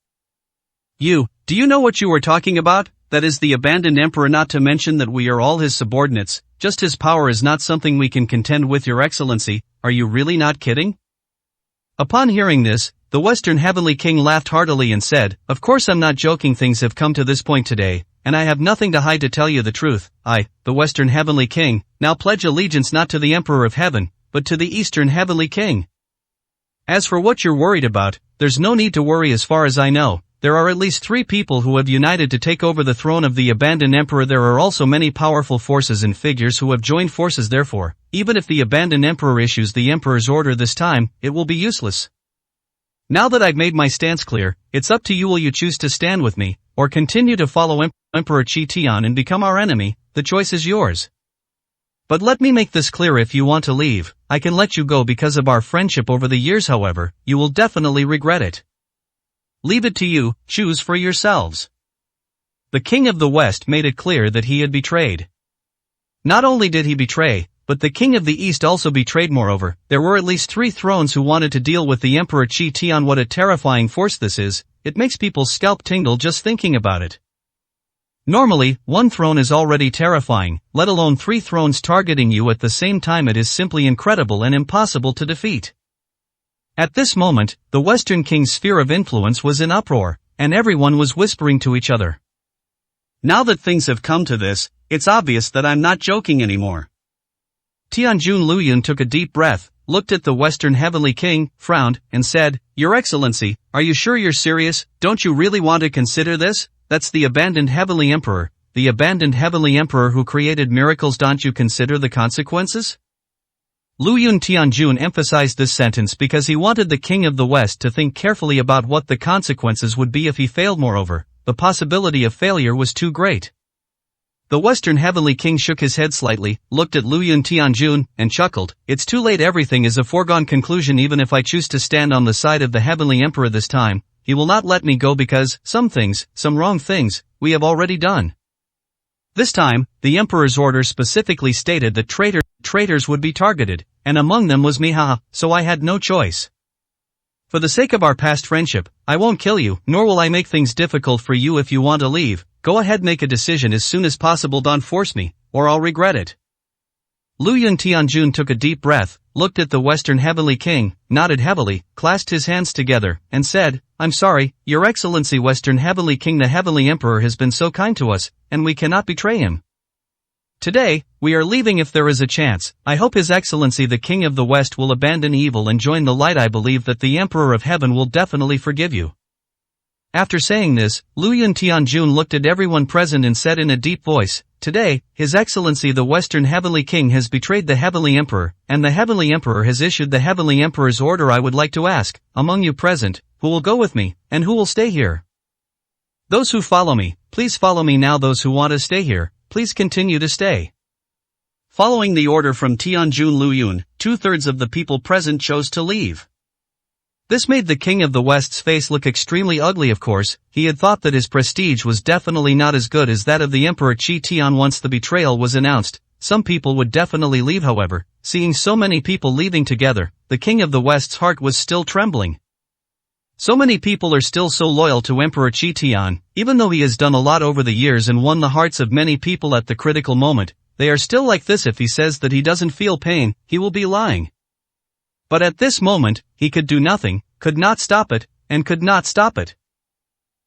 Do you know what you were talking about? That is the abandoned emperor, not to mention that we are all his subordinates. Just his power is not something we can contend with. Your Excellency, are you really not kidding?" Upon hearing this, the Western Heavenly King laughed heartily and said, "Of course I'm not joking. Things have come to this point today, and I have nothing to hide. To tell you the truth, I, the Western Heavenly King, now pledge allegiance not to the Emperor of Heaven, but to the Eastern Heavenly King. As for what you're worried about, there's no need to worry. As far as I know, there are at least 3 people who have united to take over the throne of the abandoned emperor. There are also many powerful forces and figures who have joined forces. Therefore, even if the abandoned emperor issues the emperor's order this time, it will be useless. Now that I've made my stance clear, it's up to you. Will you choose to stand with me, or continue to follow Emperor Qi Tian and become our enemy? The choice is yours. But let me make this clear, if you want to leave, I can let you go because of our friendship over the years. However, you will definitely regret it. Leave it to you, choose for yourselves." The King of the West made it clear that he had betrayed. Not only did he betray, but the King of the East also betrayed. Moreover, there were at least 3 thrones who wanted to deal with the Emperor Qi Tian. What a terrifying force this is. It makes people's scalp tingle just thinking about it. Normally, 1 throne is already terrifying, let alone 3 thrones targeting you at the same time. It is simply incredible and impossible to defeat. At this moment, the Western King's sphere of influence was in uproar, and everyone was whispering to each other. Now that things have come to this, it's obvious that I'm not joking anymore. Tianjun Luyun took a deep breath, looked at the Western Heavenly King, frowned, and said, "Your Excellency, are you sure you're serious? Don't you really want to consider this? That's the abandoned Heavenly Emperor, the abandoned Heavenly Emperor who created miracles. Don't you consider the consequences?" Luyun Tianjun emphasized this sentence because he wanted the King of the West to think carefully about what the consequences would be if he failed. Moreover, the possibility of failure was too great. The Western Heavenly King shook his head slightly, looked at Luyun Tianjun, and chuckled. "It's too late. Everything is a foregone conclusion. Even if I choose to stand on the side of the Heavenly Emperor this time, he will not let me go because some wrong things, we have already done." This time, the emperor's order specifically stated that traitors would be targeted, and among them was me, so I had no choice. For the sake of our past friendship, I won't kill you, nor will I make things difficult for you if you want to leave. Go ahead, make a decision as soon as possible, don't force me, or I'll regret it. Luoyun Tianjun took a deep breath, looked at the Western Heavenly King, nodded heavily, clasped his hands together, and said, I'm sorry, Your Excellency Western Heavenly King, the Heavenly Emperor has been so kind to us, and we cannot betray him. Today, we are leaving if there is a chance. I hope His Excellency the King of the West will abandon evil and join the light. I believe that the Emperor of Heaven will definitely forgive you. After saying this, Luoyun Tianjun looked at everyone present and said in a deep voice, Today, His Excellency the Western Heavenly King has betrayed the Heavenly Emperor, and the Heavenly Emperor has issued the Heavenly Emperor's order. I would like to ask, among you present, who will go with me, and who will stay here? Those who follow me, please follow me now. Those who want to stay here, please continue to stay. Following the order from Tianjun Luoyun, 2/3 of the people present chose to leave. This made the King of the West's face look extremely ugly. Of course, he had thought that his prestige was definitely not as good as that of the Emperor Qi Tian. Once the betrayal was announced, some people would definitely leave. However, seeing so many people leaving together, the King of the West's heart was still trembling. So many people are still so loyal to Emperor Qi Tian, even though he has done a lot over the years and won the hearts of many people at the critical moment. They are still like this. If he says that he doesn't feel pain, he will be lying. But at this moment, he could do nothing, could not stop it, and could not stop it.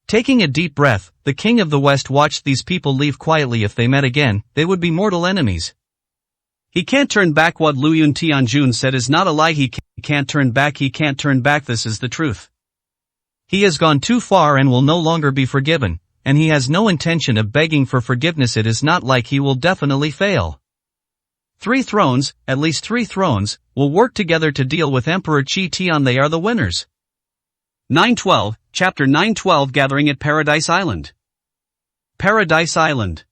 Taking a deep breath, the King of the West watched these people leave quietly. If they met again, they would be mortal enemies. He can't turn back. What Luoyun Tianjun said is not a lie. He can't turn back. He can't turn back. This is the truth. He has gone too far and will no longer be forgiven, and he has no intention of begging for forgiveness. It is not like he will definitely fail. 3 thrones, at least 3 thrones, will work together to deal with Emperor Qi Tian. They are the winners. 912, Chapter 912. Gathering at Paradise Island. Paradise Island.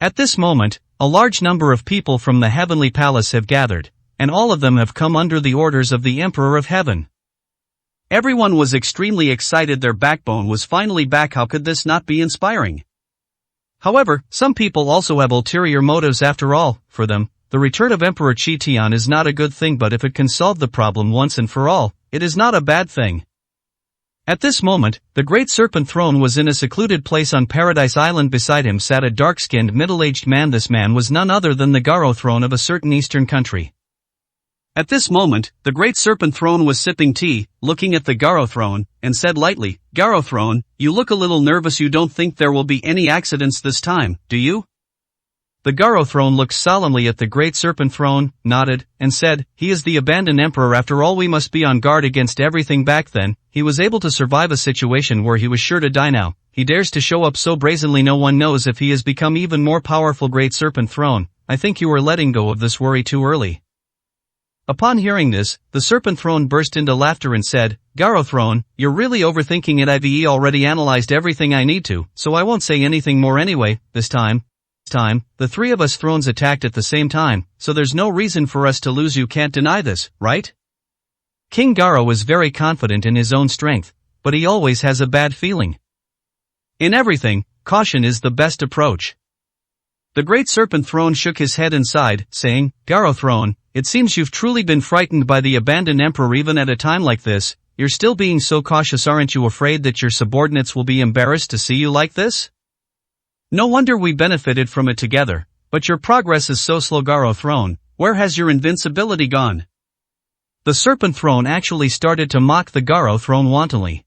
At this moment, a large number of people from the Heavenly Palace have gathered, and all of them have come under the orders of the Emperor of Heaven. Everyone was extremely excited. Their backbone was finally back. How could this not be inspiring? However, some people also have ulterior motives. After all, for them, the return of Emperor Qi Tian is not a good thing, but if it can solve the problem once and for all, it is not a bad thing. At this moment, the Great Serpent Throne was in a secluded place on Paradise Island. Beside him sat a dark-skinned middle-aged man. This man was none other than the Garo Throne of a certain eastern country. At this moment, the Great Serpent Throne was sipping tea, looking at the Garo Throne, and said lightly, Garo Throne, you look a little nervous. You don't think there will be any accidents this time, do you? The Garo Throne looked solemnly at the Great Serpent Throne, nodded, and said, he is the abandoned emperor. After all, we must be on guard against everything. Back then, he was able to survive a situation where he was sure to die. Now, he dares to show up so brazenly. No one knows if he has become even more powerful. Great Serpent Throne, I think you are letting go of this worry too early. Upon hearing this, the Serpent Throne burst into laughter and said, Garo Throne, you're really overthinking it. I've already analyzed everything I need to, so I won't say anything more anyway. This time, the 3 of us thrones attacked at the same time, so there's no reason for us to lose. You can't deny this, right? King Garo is very confident in his own strength, but he always has a bad feeling. In everything, caution is the best approach. The Great Serpent Throne shook his head and sighed, saying, Garo Throne, it seems you've truly been frightened by the abandoned emperor. Even at a time like this, you're still being so cautious. Aren't you afraid that your subordinates will be embarrassed to see you like this? No wonder we benefited from it together, but your progress is so slow. Garo Throne, where has your invincibility gone? The Serpent Throne actually started to mock the Garo Throne wantonly.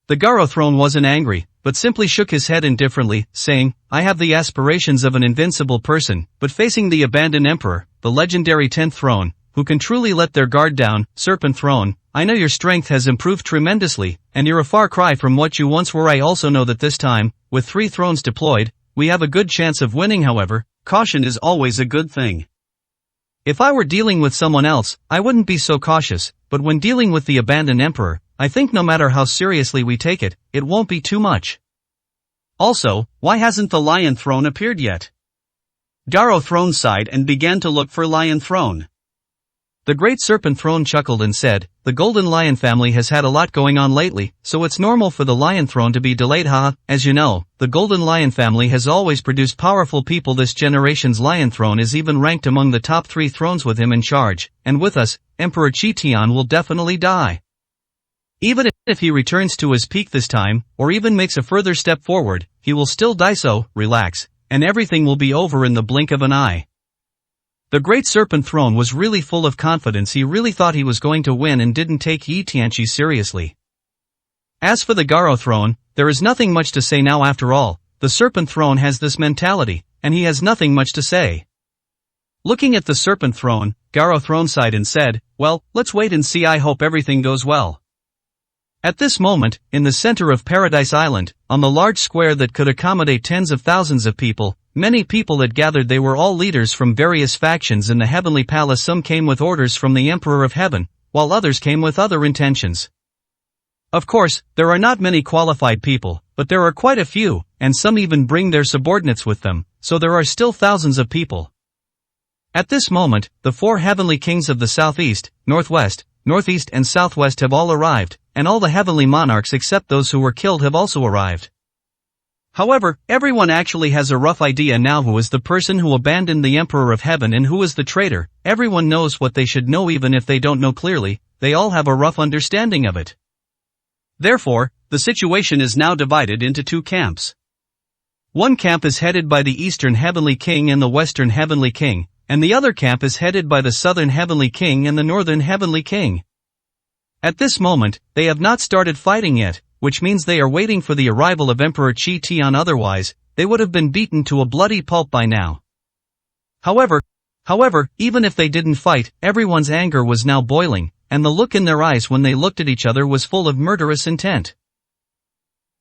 The Garo Throne wasn't angry, but simply shook his head indifferently, saying, I have the aspirations of an invincible person, but facing the abandoned emperor, the legendary 10th throne, who can truly let their guard down. Serpent Throne, I know your strength has improved tremendously, and you're a far cry from what you once were. I also know that this time, with 3 thrones deployed, we have a good chance of winning. However, caution is always a good thing. If I were dealing with someone else, I wouldn't be so cautious, but when dealing with the abandoned emperor, I think no matter how seriously we take it, it won't be too much. Also, why hasn't the Lion Throne appeared yet? Garo Throne sighed and began to look for Lion Throne. The Great Serpent Throne chuckled and said, "The Golden Lion family has had a lot going on lately, so it's normal for the Lion Throne to be delayed, haha. As you know, the Golden Lion family has always produced powerful people. This generation's Lion Throne is even ranked among the top 3 thrones with him in charge, and with us, Emperor Qi Tian will definitely die. Even if he returns to his peak this time, or even makes a further step forward, he will still die, so relax, and everything will be over in the blink of an eye." The Great Serpent Throne was really full of confidence. He really thought he was going to win and didn't take Yi Tianqi seriously. As for the Garo Throne, there is nothing much to say now. After all, the Serpent Throne has this mentality, and he has nothing much to say. Looking at the Serpent Throne, Garo Throne sighed and said, "Well, let's wait and see. I hope everything goes well." At this moment, in the center of Paradise Island, on the large square that could accommodate tens of thousands of people, many people had gathered. They were all leaders from various factions in the Heavenly Palace. Some came with orders from the Emperor of Heaven, while others came with other intentions. Of course, there are not many qualified people, but there are quite a few, and some even bring their subordinates with them, so there are still thousands of people. At this moment, the 4 heavenly kings of the southeast, northwest, northeast and southwest have all arrived, and all the heavenly monarchs except those who were killed have also arrived. However, everyone actually has a rough idea now who is the person who abandoned the Emperor of Heaven and who is the traitor. Everyone knows what they should know. Even if they don't know clearly, they all have a rough understanding of it. Therefore, the situation is now divided into 2 camps. One camp is headed by the Eastern Heavenly King and the Western Heavenly King, and the other camp is headed by the Southern Heavenly King and the Northern Heavenly King. At this moment, they have not started fighting yet, which means they are waiting for the arrival of Emperor Qi Tian. Otherwise, they would have been beaten to a bloody pulp by now. However, even if they didn't fight, everyone's anger was now boiling, and the look in their eyes when they looked at each other was full of murderous intent.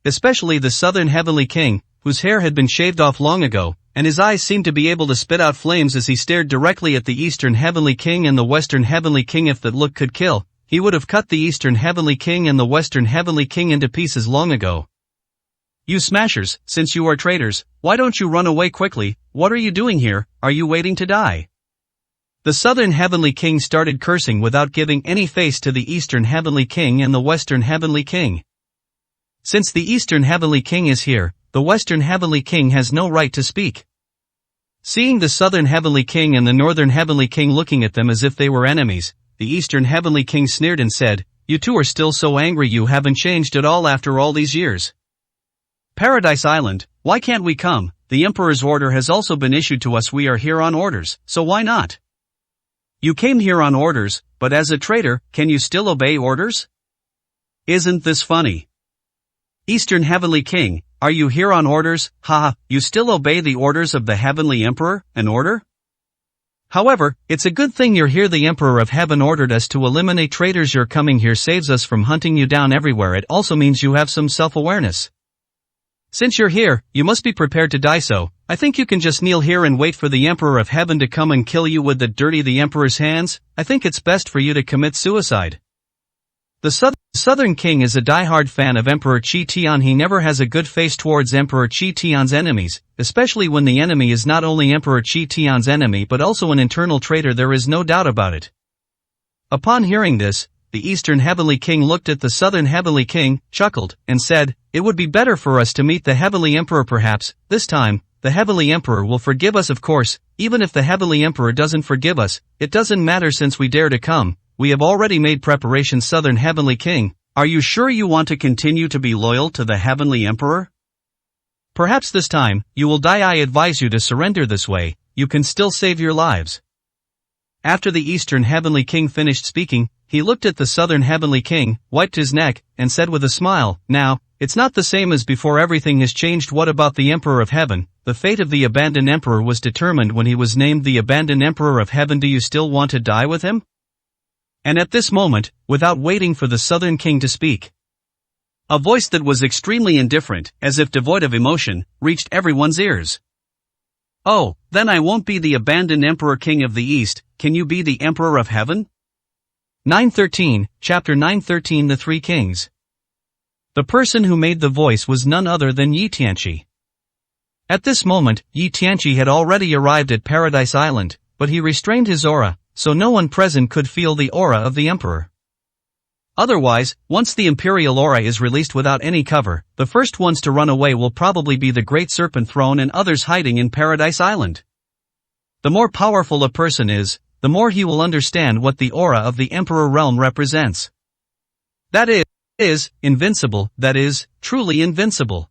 Especially the Southern Heavenly King, whose hair had been shaved off long ago, and his eyes seemed to be able to spit out flames as he stared directly at the Eastern Heavenly King and the Western Heavenly King. If that look could kill, he would have cut the Eastern Heavenly King and the Western Heavenly King into pieces long ago. "You smashers, since you are traitors, why don't you run away quickly? What are you doing here? Are you waiting to die?" The Southern Heavenly King started cursing without giving any face to the Eastern Heavenly King and the Western Heavenly King. Since the Eastern Heavenly King is here, the Western Heavenly King has no right to speak. Seeing the Southern Heavenly King and the Northern Heavenly King looking at them as if they were enemies, the Eastern Heavenly King sneered and said, "You two are still so angry. You haven't changed at all after all these years. Paradise Island, why can't we come? The Emperor's order has also been issued to us. We are here on orders, so why not? You came here on orders, but as a traitor, can you still obey orders? Isn't this funny? Eastern Heavenly King, are you here on orders? Haha, you still obey the orders of the Heavenly Emperor, an order? However, it's a good thing you're here. The Emperor of Heaven ordered us to eliminate traitors. Your coming here saves us from hunting you down everywhere. It also means you have some self-awareness. Since you're here, you must be prepared to die, so I think you can just kneel here and wait for the Emperor of Heaven to come and kill you with the Emperor's hands. I think it's best for you to commit suicide." The Southern King is a die-hard fan of Emperor Qi Tian. He never has a good face towards Emperor Qi Tian's enemies, especially when the enemy is not only Emperor Qi Tian's enemy but also an internal traitor. There is no doubt about it. Upon hearing this, the Eastern Heavenly King looked at the Southern Heavenly King, chuckled, and said, "It would be better for us to meet the Heavenly Emperor. Perhaps, this time, the Heavenly Emperor will forgive us. Of course, even if the Heavenly Emperor doesn't forgive us, it doesn't matter since we dare to come. We have already made preparations." Southern Heavenly King, are you sure you want to continue to be loyal to the Heavenly Emperor? Perhaps this time, you will die. I advise you to surrender. This way, you can still save your lives. After the Eastern Heavenly King finished speaking, he looked at the Southern Heavenly King, wiped his neck, and said with a smile, "Now, it's not the same as before. Everything has changed. What about the Emperor of Heaven? The fate of the abandoned Emperor was determined when he was named the abandoned Emperor of Heaven. Do you still want to die with him?" And at this moment, without waiting for the Southern King to speak, a voice that was extremely indifferent, as if devoid of emotion, reached everyone's ears. "Oh, then I won't be the abandoned Emperor King of the East. Can you be the Emperor of Heaven?" 913, Chapter 913. The Three Kings. The person who made the voice was none other than Yi Tianqi. At this moment, Yi Tianqi had already arrived at Paradise Island, but he restrained his aura, so no one present could feel the aura of the emperor. Otherwise, once the imperial aura is released without any cover, the first ones to run away will probably be the Great Serpent Throne and others hiding in Paradise Island. The more powerful a person is, the more he will understand what the aura of the Emperor realm represents. That is, invincible, that is, truly invincible.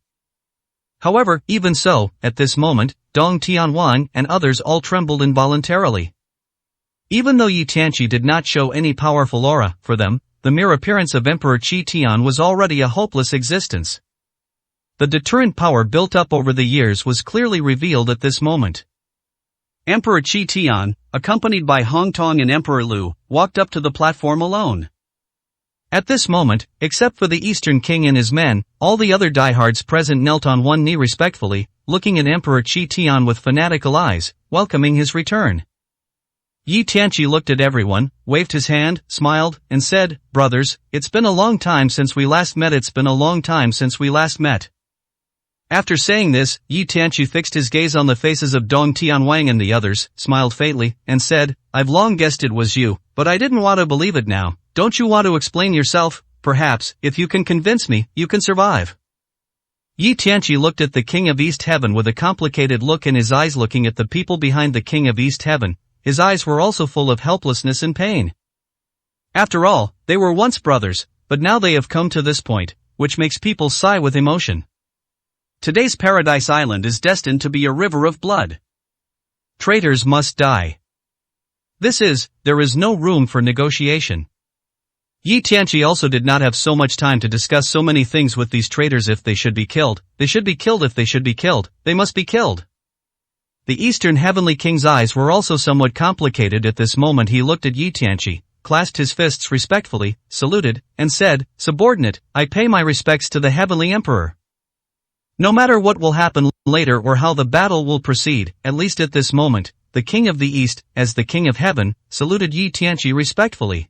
However, even so, at this moment, Dong Tianwang and others all trembled involuntarily. Even though Yi Tianqi did not show any powerful aura, for them, the mere appearance of Emperor Qi Tian was already a hopeless existence. The deterrent power built up over the years was clearly revealed at this moment. Emperor Qi Tian, accompanied by Hong Tong and Emperor Lu, walked up to the platform alone. At this moment, except for the Eastern King and his men, all the other diehards present knelt on one knee respectfully, looking at Emperor Qi Tian with fanatical eyes, welcoming his return. Yi Tianqi looked at everyone, waved his hand, smiled, and said, "Brothers, it's been a long time since we last met. It's been a long time since we last met." After saying this, Yi Tianqi fixed his gaze on the faces of Dong Tianwang and the others, smiled faintly, and said, "I've long guessed it was you, but I didn't want to believe it now. Don't you want to explain yourself? Perhaps, if you can convince me, you can survive." Yi Tianqi looked at the King of East Heaven with a complicated look in his eyes, looking at the people behind the King of East Heaven. His eyes were also full of helplessness and pain. After all, they were once brothers, but now they have come to this point, which makes people sigh with emotion. Today's Paradise Island is destined to be a river of blood. Traitors must die. There is no room for negotiation. Yi Tianqi also did not have so much time to discuss so many things with these traitors. If they should be killed, they should be killed. If they should be killed, they must be killed. The Eastern Heavenly King's eyes were also somewhat complicated at this moment. He looked at Yi Tianqi, clasped his fists respectfully, saluted, and said, "Subordinate, I pay my respects to the Heavenly Emperor. No matter what will happen later or how the battle will proceed, at least at this moment, the King of the East, as the King of Heaven, saluted Yi Tianqi respectfully."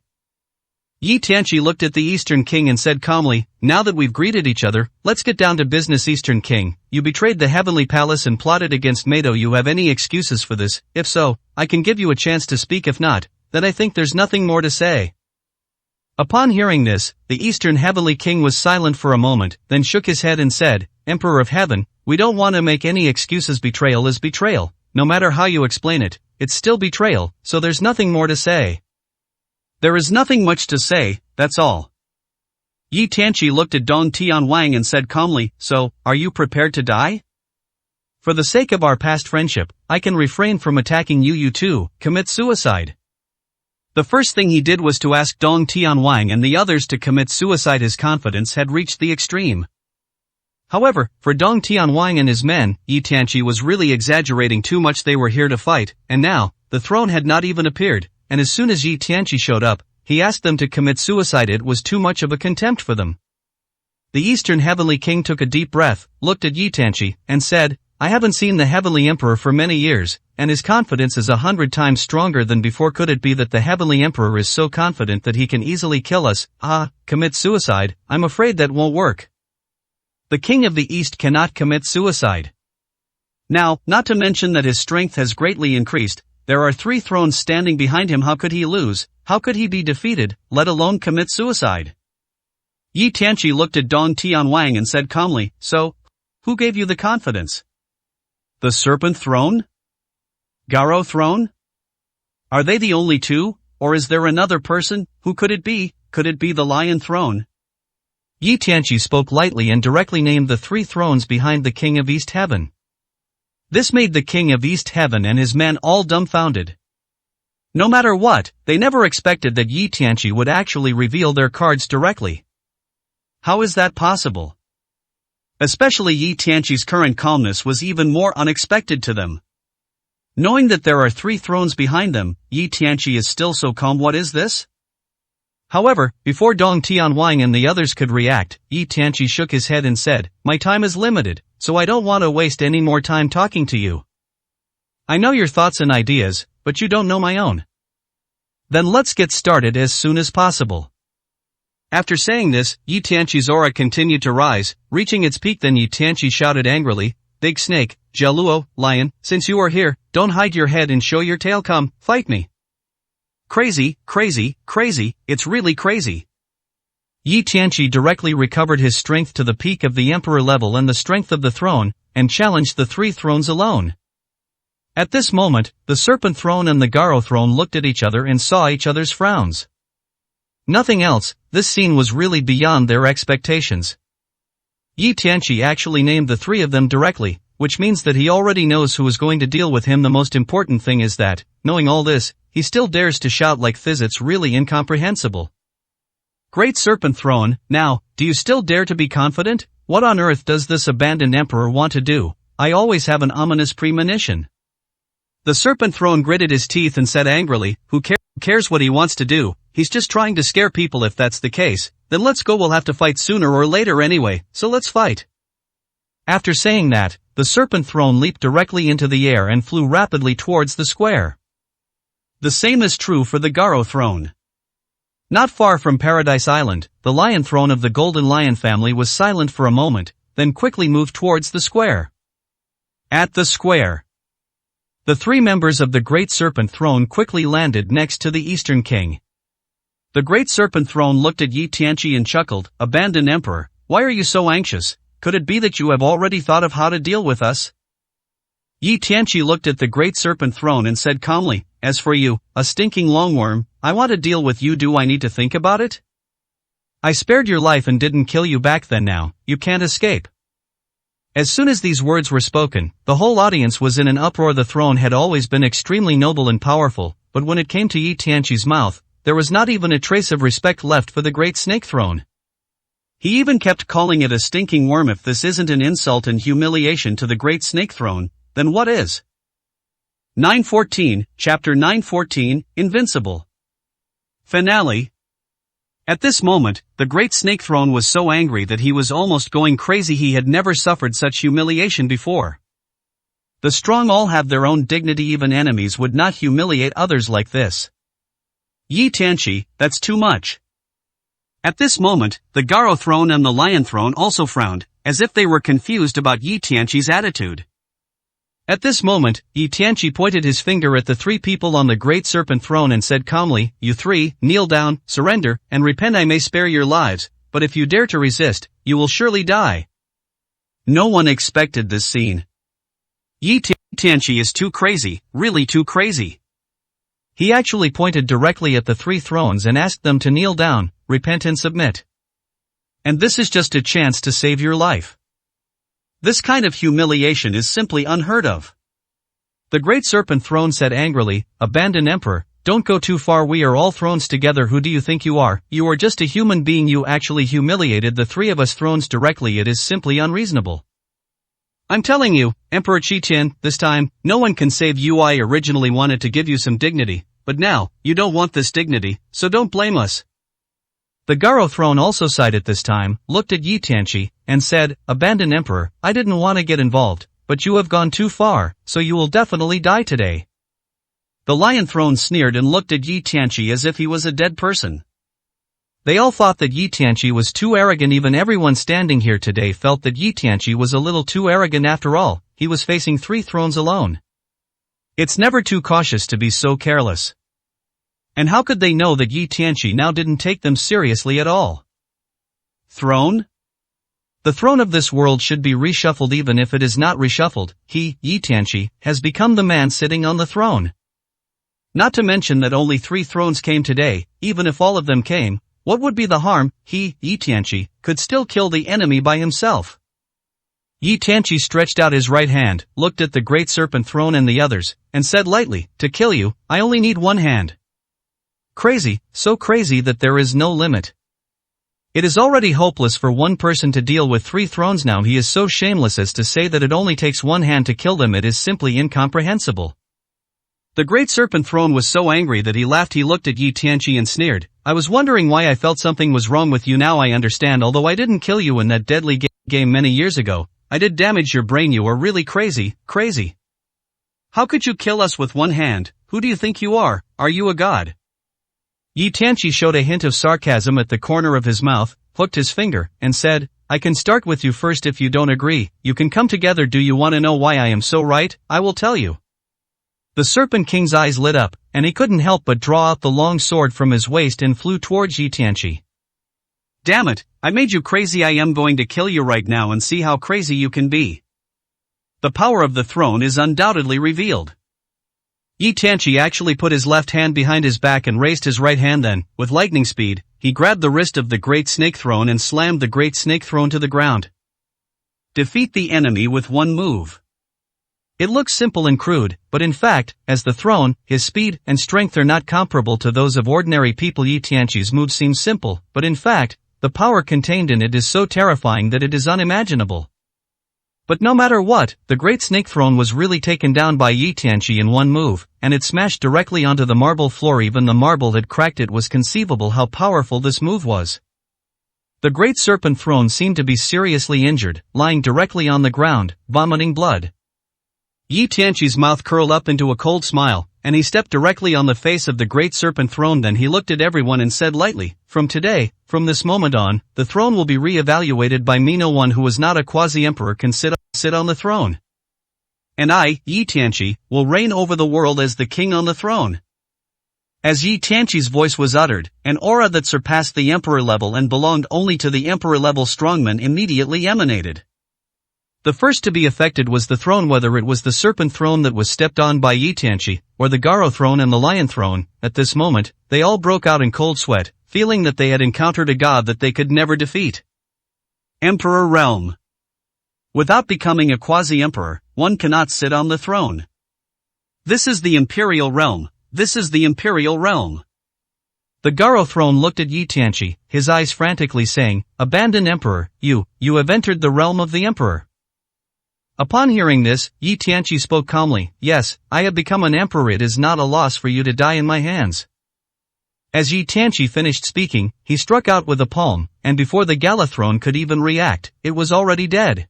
Yi Tianqi looked at the Eastern King and said calmly, "Now that we've greeted each other, let's get down to business. Eastern King, you betrayed the Heavenly Palace and plotted against Meido. You have any excuses for this? If so, I can give you a chance to speak. If not, then I think there's nothing more to say." Upon hearing this, the Eastern Heavenly King was silent for a moment, then shook his head and said, "Emperor of Heaven, we don't want to make any excuses. Betrayal is betrayal. No matter how you explain it, it's still betrayal, so there's nothing more to say." "There is nothing much to say, that's all." Yi Tianqi looked at Dong Tianwang and said calmly, "So, are you prepared to die? For the sake of our past friendship, I can refrain from attacking you. You too, commit suicide." The first thing he did was to ask Dong Tianwang and the others to commit suicide. His confidence had reached the extreme. However, for Dong Tianwang and his men, Yi Tianqi was really exaggerating too much. They were here to fight, and now, the throne had not even appeared. And as soon as Yi Tianqi showed up, he asked them to commit suicide. It was too much of a contempt for them. The Eastern Heavenly King took a deep breath, looked at Yi Tianqi, and said, "I haven't seen the Heavenly Emperor for many years, and his confidence is 100 times stronger than before. Could it be that the Heavenly Emperor is so confident that he can easily kill us? Commit suicide? I'm afraid that won't work. The King of the East cannot commit suicide. Now, not to mention that his strength has greatly increased. There are 3 thrones standing behind him. How could he lose? How could he be defeated, let alone commit suicide?" Yi Tianqi looked at Dong Tianwang and said calmly, "So, who gave you the confidence? The Serpent Throne? Garo Throne? Are they the only 2, or is there another person? Who could it be? Could it be the Lion Throne?" Yi Tianqi spoke lightly and directly named the 3 thrones behind the King of East Heaven. This made the King of East Heaven and his men all dumbfounded. No matter what, they never expected that Yi Tianqi would actually reveal their cards directly. How is that possible? Especially Yi Tianqi's current calmness was even more unexpected to them. Knowing that there are 3 thrones behind them, Yi Tianqi is still so calm. What is this? However, before Dong Tianwang and the others could react, Yi Tianqi shook his head and said, "My time is limited, so I don't want to waste any more time talking to you. I know your thoughts and ideas, but you don't know my own. Then let's get started as soon as possible." After saying this, Yi Tianqi's aura continued to rise, reaching its peak. Then Yi Tianqi shouted angrily, "Big Snake, Jialuo, Lion, since you are here, don't hide your head and show your tail. Come, fight me." Crazy, crazy, crazy, it's really crazy. Yi Tianqi directly recovered his strength to the peak of the emperor level and the strength of the throne, and challenged the three thrones alone. At this moment, the serpent throne and the Garo throne looked at each other and saw each other's frowns. Nothing else, this scene was really beyond their expectations. Yi Tianqi actually named the three of them directly, which means that he already knows who is going to deal with him. The most important thing is that, knowing all this, he still dares to shout like this. It's really incomprehensible. Great Serpent Throne, now, do you still dare to be confident? What on earth does this abandoned emperor want to do? I always have an ominous premonition. The Serpent Throne gritted his teeth and said angrily, who cares what he wants to do? He's just trying to scare people. If that's the case, then let's go. We'll have to fight sooner or later anyway, so let's fight. After saying that, the Serpent Throne leaped directly into the air and flew rapidly towards the square. The same is true for the Garo Throne. Not far from Paradise Island, the Lion Throne of the Golden Lion family was silent for a moment, then quickly moved towards the square. At the square, the three members of the Great Serpent Throne quickly landed next to the Eastern King. The Great Serpent Throne looked at Yi Tianqi and chuckled, Abandoned Emperor, why are you so anxious? Could it be that you have already thought of how to deal with us? Yi Tianqi looked at the Great Serpent Throne and said calmly, as for you, a stinking longworm, I want to deal with you. Do I need to think about it? I spared your life and didn't kill you back then. Now, you can't escape. As soon as these words were spoken, the whole audience was in an uproar. The throne had always been extremely noble and powerful, but when it came to Yi Tianqi's mouth, there was not even a trace of respect left for the Great Snake Throne. He even kept calling it a stinking worm. If this isn't an insult and humiliation to the Great Snake Throne, then what is? 914, Chapter 914, Invincible. Finale. At this moment, the Great Snake Throne was so angry that he was almost going crazy. He had never suffered such humiliation before. The strong all have their own dignity. Even enemies would not humiliate others like this. Yi Tianqi, that's too much. At this moment, the Garo Throne and the Lion Throne also frowned, as if they were confused about Yi Tianqi's attitude. At this moment, Yi Tianqi pointed his finger at the three people on the Great Serpent Throne and said calmly, you three, kneel down, surrender, and repent. I may spare your lives, but if you dare to resist, you will surely die. No one expected this scene. Yi Tianqi is too crazy, really too crazy. He actually pointed directly at the three thrones and asked them to kneel down, repent and submit. And this is just a chance to save your life. This kind of humiliation is simply unheard of. The Great Serpent Throne said angrily, Abandoned Emperor, don't go too far. We are all thrones together. Who do you think you are? You are just a human being. You actually humiliated the three of us thrones directly. It is simply unreasonable. I'm telling you, Emperor Qiqian, this time, no one can save you. I originally wanted to give you some dignity, but now, you don't want this dignity, so don't blame us. The Garo Throne also sighed at this time, looked at Yi Tianqi, and said, Abandoned Emperor, I didn't want to get involved, but you have gone too far, so you will definitely die today. The Lion Throne sneered and looked at Yi Tianqi as if he was a dead person. They all thought that Yi Tianqi was too arrogant. Even everyone standing here today felt that Yi Tianqi was a little too arrogant. After all, he was facing three thrones alone. It's never too cautious to be so careless. And how could they know that Yi Tianqi now didn't take them seriously at all? Throne? The throne of this world should be reshuffled. Even if it is not reshuffled, he, Yi Tianqi, has become the man sitting on the throne. Not to mention that only 3 thrones came today. Even if all of them came, what would be the harm? He, Yi Tianqi, could still kill the enemy by himself. Yi Tianqi stretched out his right hand, looked at the Great Serpent Throne and the others, and said lightly, to kill you, I only need one hand. Crazy, so crazy that there is no limit. It is already hopeless for one person to deal with 3 thrones. Now he is so shameless as to say that it only takes one hand to kill them. It is simply incomprehensible. The Great Serpent Throne was so angry that he laughed. He looked at Yi Tianqi and sneered, I was wondering why I felt something was wrong with you. Now I understand. Although I didn't kill you in that deadly game many years ago, I did damage your brain. You are really crazy, crazy. How could you kill us with one hand? Who do you think you are? Are you a god? Yi Tianqi showed a hint of sarcasm at the corner of his mouth, hooked his finger, and said, I can start with you first. If you don't agree, you can come together. Do you want to know why I am so right? I will tell you. The Serpent King's eyes lit up, and he couldn't help but draw out the long sword from his waist and flew towards Yi Tianqi. Damn it, I made you crazy. I am going to kill you right now and see how crazy you can be. The power of the throne is undoubtedly revealed. Yi Tianqi actually put his left hand behind his back and raised his right hand. Then, with lightning speed, he grabbed the wrist of the Great Snake Throne and slammed the Great Snake Throne to the ground. Defeat the enemy with one move. It looks simple and crude, but in fact, as the throne, his speed and strength are not comparable to those of ordinary people. Yi Tianqi's move seems simple, but in fact, the power contained in it is so terrifying that it is unimaginable. But no matter what, the Great Snake Throne was really taken down by Yi Tianqi in one move, and it smashed directly onto the marble floor. Even the marble had cracked. It was conceivable how powerful this move was. The Great Serpent Throne seemed to be seriously injured, lying directly on the ground, vomiting blood. Yi Tianqi's mouth curled up into a cold smile, and he stepped directly on the face of the Great Serpent Throne. Then he looked at everyone and said lightly, "From today, from this moment on, the throne will be re-evaluated by me. No one who is not a quasi-emperor can sit on the throne. And I, Yi Tianqi, will reign over the world as the king on the throne." As Yi Tianqi's voice was uttered, an aura that surpassed the emperor level and belonged only to the emperor level strongman immediately emanated. The first to be affected was the throne. Whether it was the Serpent Throne that was stepped on by Yi Tianqi, or the Garo Throne and the Lion Throne, at this moment, they all broke out in cold sweat, feeling that they had encountered a god that they could never defeat. Emperor Realm. Without becoming a quasi-emperor, one cannot sit on the throne. This is the Imperial Realm. This is the Imperial Realm. The Garo Throne looked at Yi Tianqi, his eyes frantically saying, "Abandon Emperor, you have entered the realm of the Emperor." Upon hearing this, Yi Tianqi spoke calmly, "Yes, I have become an emperor. It is not a loss for you to die in my hands." As Yi Tianqi finished speaking, he struck out with a palm, and before the Gala Throne could even react, it was already dead.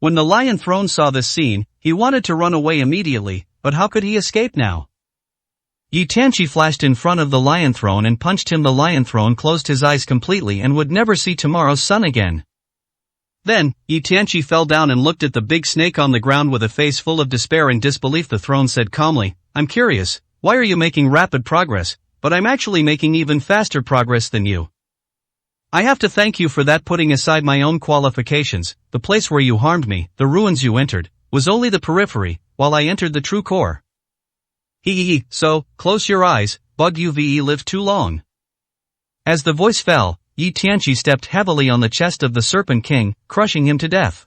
When the Lion Throne saw this scene, he wanted to run away immediately, but how could he escape now? Yi Tianqi flashed in front of the Lion Throne and punched him. The Lion Throne closed his eyes completely and would never see tomorrow's sun again. Then, Yi Tianqi fell down and looked at the big snake on the ground with a face full of despair and disbelief. The throne said calmly, "I'm curious, why are you making rapid progress, but I'm actually making even faster progress than you. I have to thank you for that. Putting aside my own qualifications, the place where you harmed me, the ruins you entered, was only the periphery, while I entered the true core. So, close your eyes, bug you've lived too long." As the voice fell, Yi Tianqi stepped heavily on the chest of the Serpent King, crushing him to death.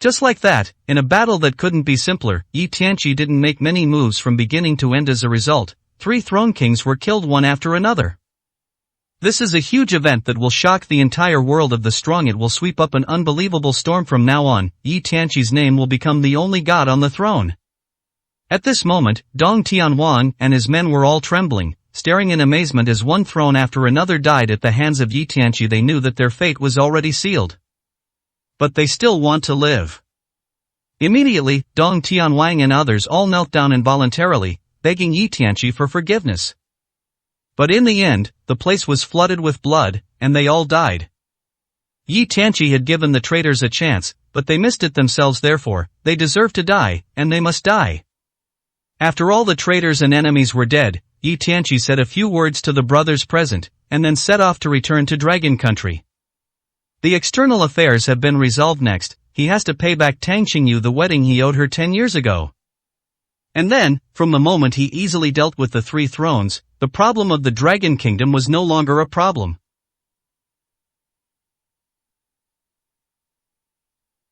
Just like that, in a battle that couldn't be simpler, Yi Tianqi didn't make many moves from beginning to end. As a result, 3 Throne Kings were killed one after another. This is a huge event that will shock the entire world of the strong. It will sweep up an unbelievable storm. From now on, Yi Tianqi's name will become the only god on the throne. At this moment, Dong Tianhuang and his men were all trembling, staring in amazement as one throne after another died at the hands of Yi Tianqi. They knew that their fate was already sealed. But they still want to live. Immediately, Dong Tianhuang and others all knelt down involuntarily, begging Yi Tianqi for forgiveness. But in the end, the place was flooded with blood, and they all died. Yi Tianqi had given the traitors a chance, but they missed it themselves. Therefore, they deserve to die, and they must die. After all the traitors and enemies were dead, Yi Tianqi said a few words to the brothers present, and then set off to return to Dragon Country. The external affairs have been resolved. Next, he has to pay back Tang Qingyu the wedding he owed her 10 years ago. And then, from the moment he easily dealt with the 3 thrones, the problem of the Dragon Kingdom was no longer a problem.